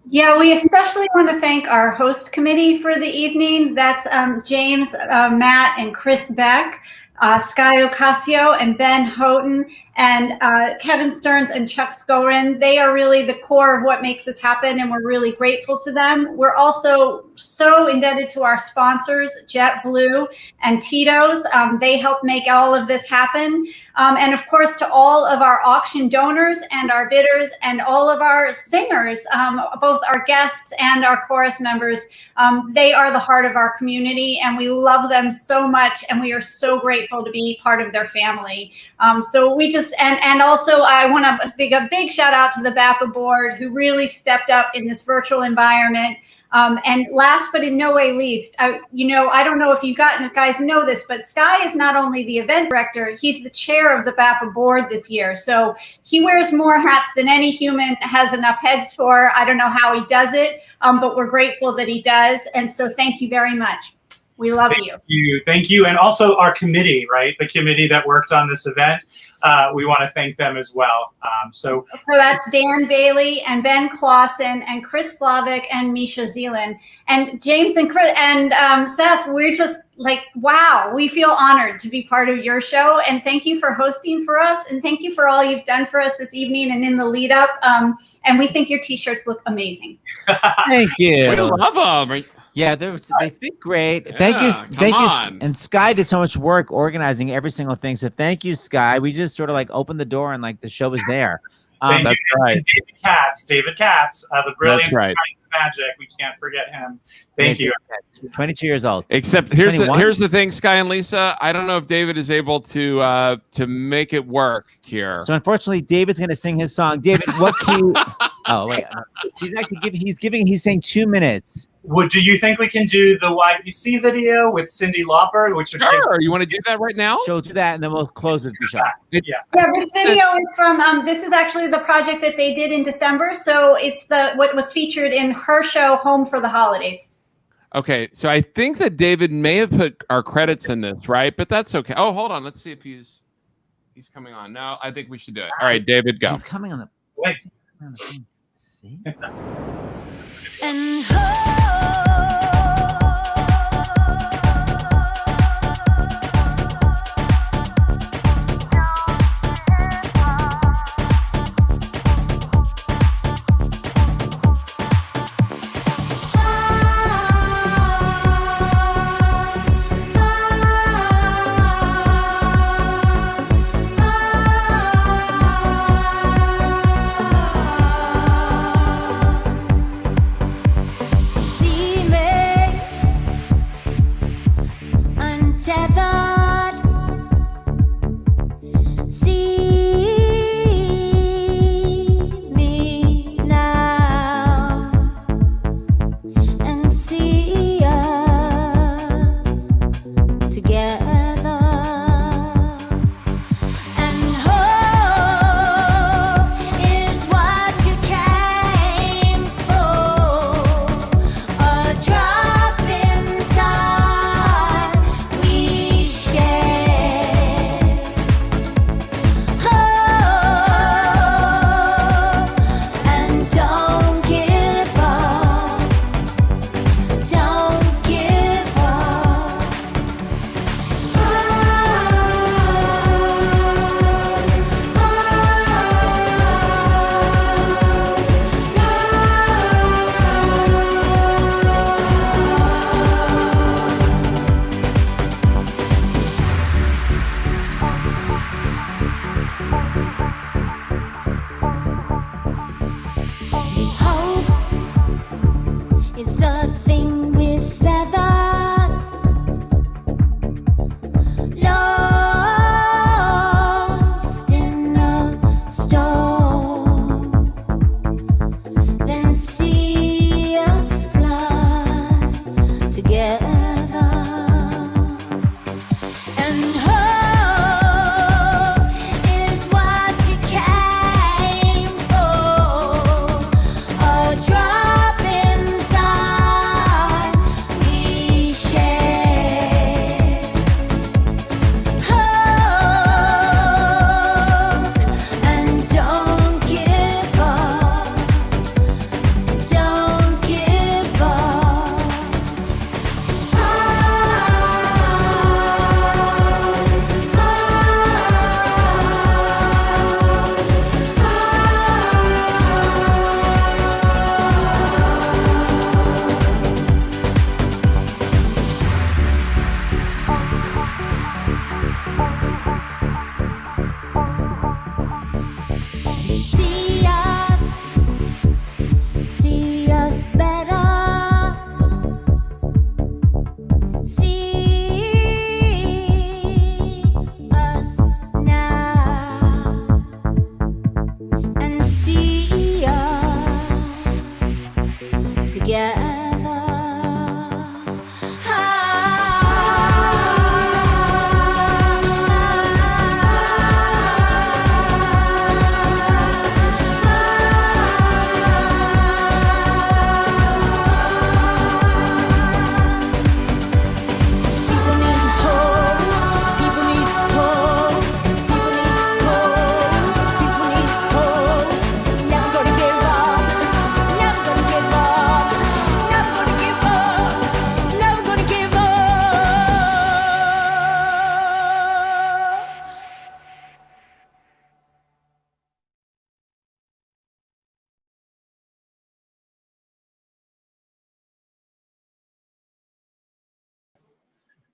Yeah, we especially want to thank our host committee for the evening. That's James, Matt, and Chris Beck. Sky Ocasio and Ben Houghton and Kevin Stearns and Chuck Skorin. They are really the core of what makes this happen, and we're really grateful to them. We're also so indebted to our sponsors, JetBlue and Tito's. They help make all of this happen. And of course, to all of our auction donors and our bidders and all of our singers, both our guests and our chorus members. They are the heart of our community, and we love them so much, and we are so grateful to be part of their family. So we just, and also I want to give a big shout out to the BAPA board, who really stepped up in this virtual environment. And last but in no way least, I don't know if you guys know this, but Sky is not only the event director, he's the chair of the BAPA board this year. So he wears more hats than any human has enough heads for. I don't know how he does it, but we're grateful that he does. And so thank you very much. We love you. Thank you. And also our committee, right? The committee that worked on this event. We want to thank them as well. So that's Dan Bailey and Ben Clausen and Chris Slavic and Misha Zealand and James and Chris and Seth. We're just like, wow, we feel honored to be part of your show. And thank you for hosting for us. And thank you for all you've done for us this evening and in the lead up. And we think your t-shirts look amazing. Thank you. We love them. Yeah, they fit great. Thank you. And Sky did so much work organizing every single thing. So thank you, Sky. We just sort of like opened the door and like the show was there. Thank That's you. right. And David Katz, the brilliance That's right. of magic. We can't forget him. Thank you. 22 years old. Except here's the thing, Sky and Lisa. I don't know if David is able to make it work here. So unfortunately, David's going to sing his song. David, what can you? Oh wait, he's actually he's saying 2 minutes. Do you think we can do the YPC video with Cyndi Lauper? Sure. You want to do that right now? She'll do that, and then we'll close with the show. Yeah, this video is from, this is actually the project that they did in December. So it's what was featured in her show, Home for the Holidays. Okay, so I think that David may have put our credits in this, right? But that's okay. Oh, hold on. Let's see if he's coming on. No, I think we should do it. All right, David, go. He's coming on the. Wait. See? And see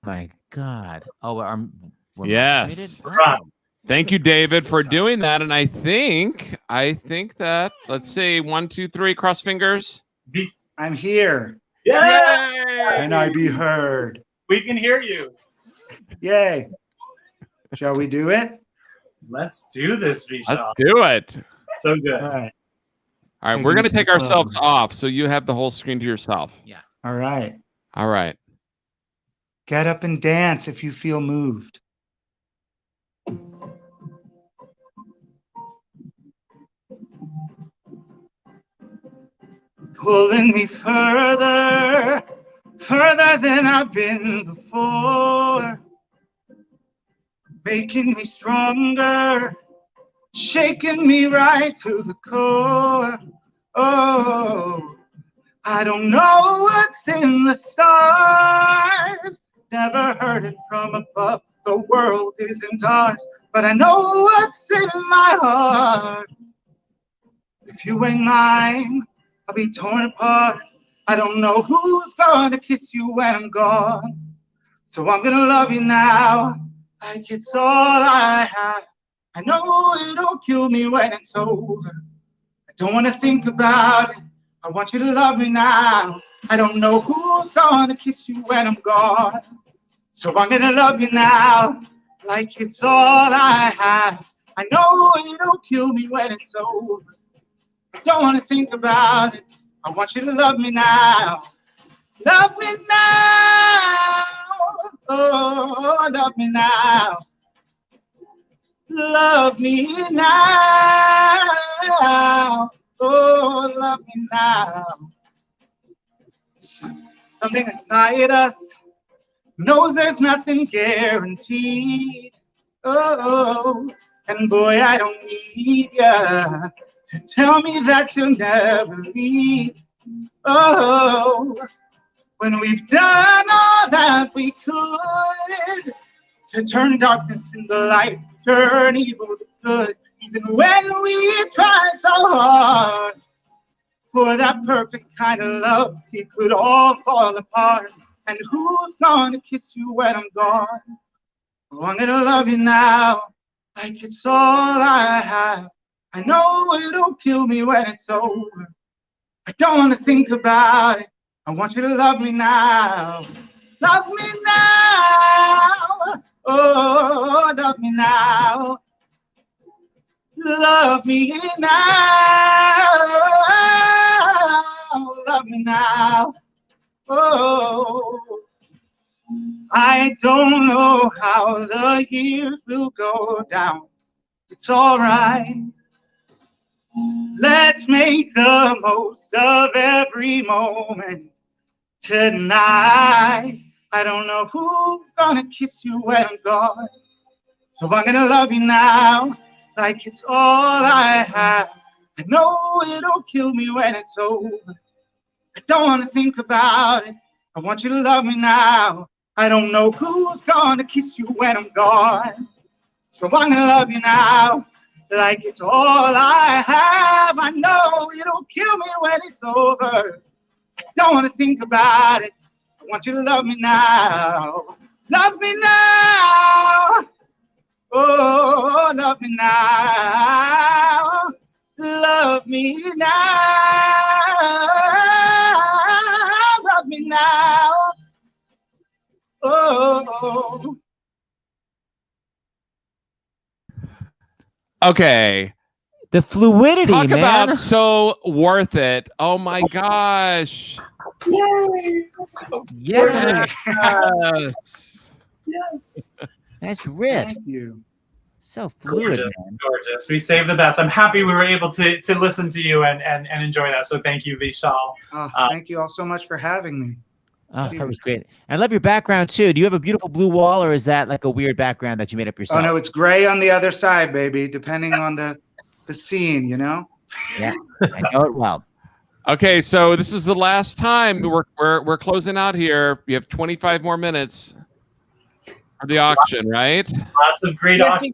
My God. Oh, we're Yes. moderated? Oh. Thank you, David, for doing that. And I think that, let's see, 1, 2, 3, cross fingers. I'm here. Yeah. Can I be heard? We can hear you. Yay. Shall we do it? Let's do this, Vishal. Let's do it. So good. All right. All right, Take we're it going to to take the ourselves club. off, so you have the whole screen to yourself. Yeah. All right. All right. Get up and dance if you feel moved. Pulling me further, further than I've been before. Making me stronger, shaking me right to the core. Oh, I don't know what's in the stars. Never heard it from above. The world isn't ours, but I know what's in my heart. If you ain't mine, I'll be torn apart. I don't know who's gonna kiss you when I'm gone. So I'm gonna love you now, like it's all I have. I know it'll kill me when it's over. I don't wanna think about it. I want you to love me now. I don't know who's gonna kiss you when I'm gone. So I'm gonna love you now, like it's all I have. I know it'll kill me when it's over. I don't wanna think about it. I want you to love me now. Love me now. Oh, love me now. Love me now. Oh, love me now. Something inside us knows there's nothing guaranteed. Oh, and boy, I don't need ya to tell me that you'll never leave. Oh, when we've done all that we could to turn darkness into light, turn evil to good, even when we try so hard for that perfect kind of love, it could all fall apart. And who's gonna kiss you when I'm gone? Oh, I'm gonna love you now, like it's all I have. I know it'll kill me when it's over. I don't wanna think about it. I want you to love me now. Love me now. Oh, love me now. Love me now. Love me now. Oh, I don't know how the years will go down. It's all right. Let's make the most of every moment tonight. I don't know who's gonna kiss you when I'm gone. So I'm gonna love you now, like it's all I have. I know it'll kill me when it's over. I don't wanna think about it. I want you to love me now. I don't know who's gonna kiss you when I'm gone. So I'm gonna love you now, like it's all I have. I know it'll kill me when it's over. I don't wanna think about it. I want you to love me now. Love me now. Oh, love me now. Love me now. Love me now. Oh. Okay. The fluidity, Talk man. about so worth it. Oh my gosh. Yay. Yes. Yes. Nice riffs. Thank you. So fluid, Gorgeous, man. gorgeous. We saved the best. I'm happy we were able to listen to you and enjoy that. So thank you, Vishal. Oh, thank you all so much for having me. Oh, that was great. I love your background too. Do you have a beautiful blue wall, or is that like a weird background that you made up yourself? Oh no, it's gray on the other side, baby, depending on the scene, you know? Yeah, I know it well. Okay, so this is the last time we're closing out here. You have 25 more minutes for the auction, right? Lots of great auction.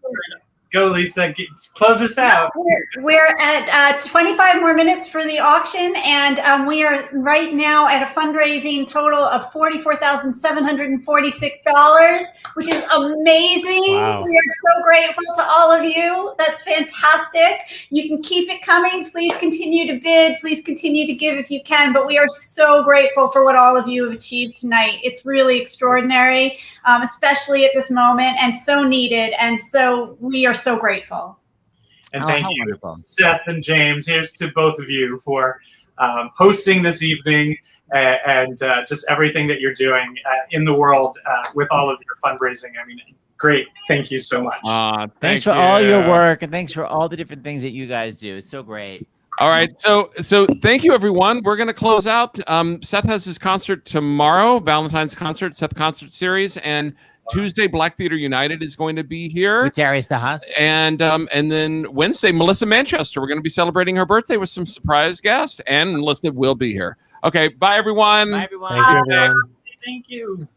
Go, Lisa. Close us out. We're at 25 more minutes for the auction, and we are right now at a fundraising total of $44,746, which is amazing. Wow. We are so grateful to all of you. That's fantastic. You can keep it coming. Please continue to bid. Please continue to give if you can. But we are so grateful for what all of you have achieved tonight. It's really extraordinary, especially at this moment, and so needed. And so we are so grateful. And thank you, wonderful. Seth and James. Here's to both of you for hosting this evening and just everything that you're doing in the world with all of your fundraising. I mean, great. Thank you so much. Thanks for all your work, and thanks for all the different things that you guys do. It's so great. All right, so thank you, everyone. We're going to close out. Seth has his concert tomorrow, Valentine's concert, Seth Concert Series, and Tuesday, Black Theater United is going to be here with Darius DeHaas, and then Wednesday, Melissa Manchester. We're going to be celebrating her birthday with some surprise guests, and Melissa will be here. Okay, bye everyone. Bye everyone. Thank you, everyone. Thank you.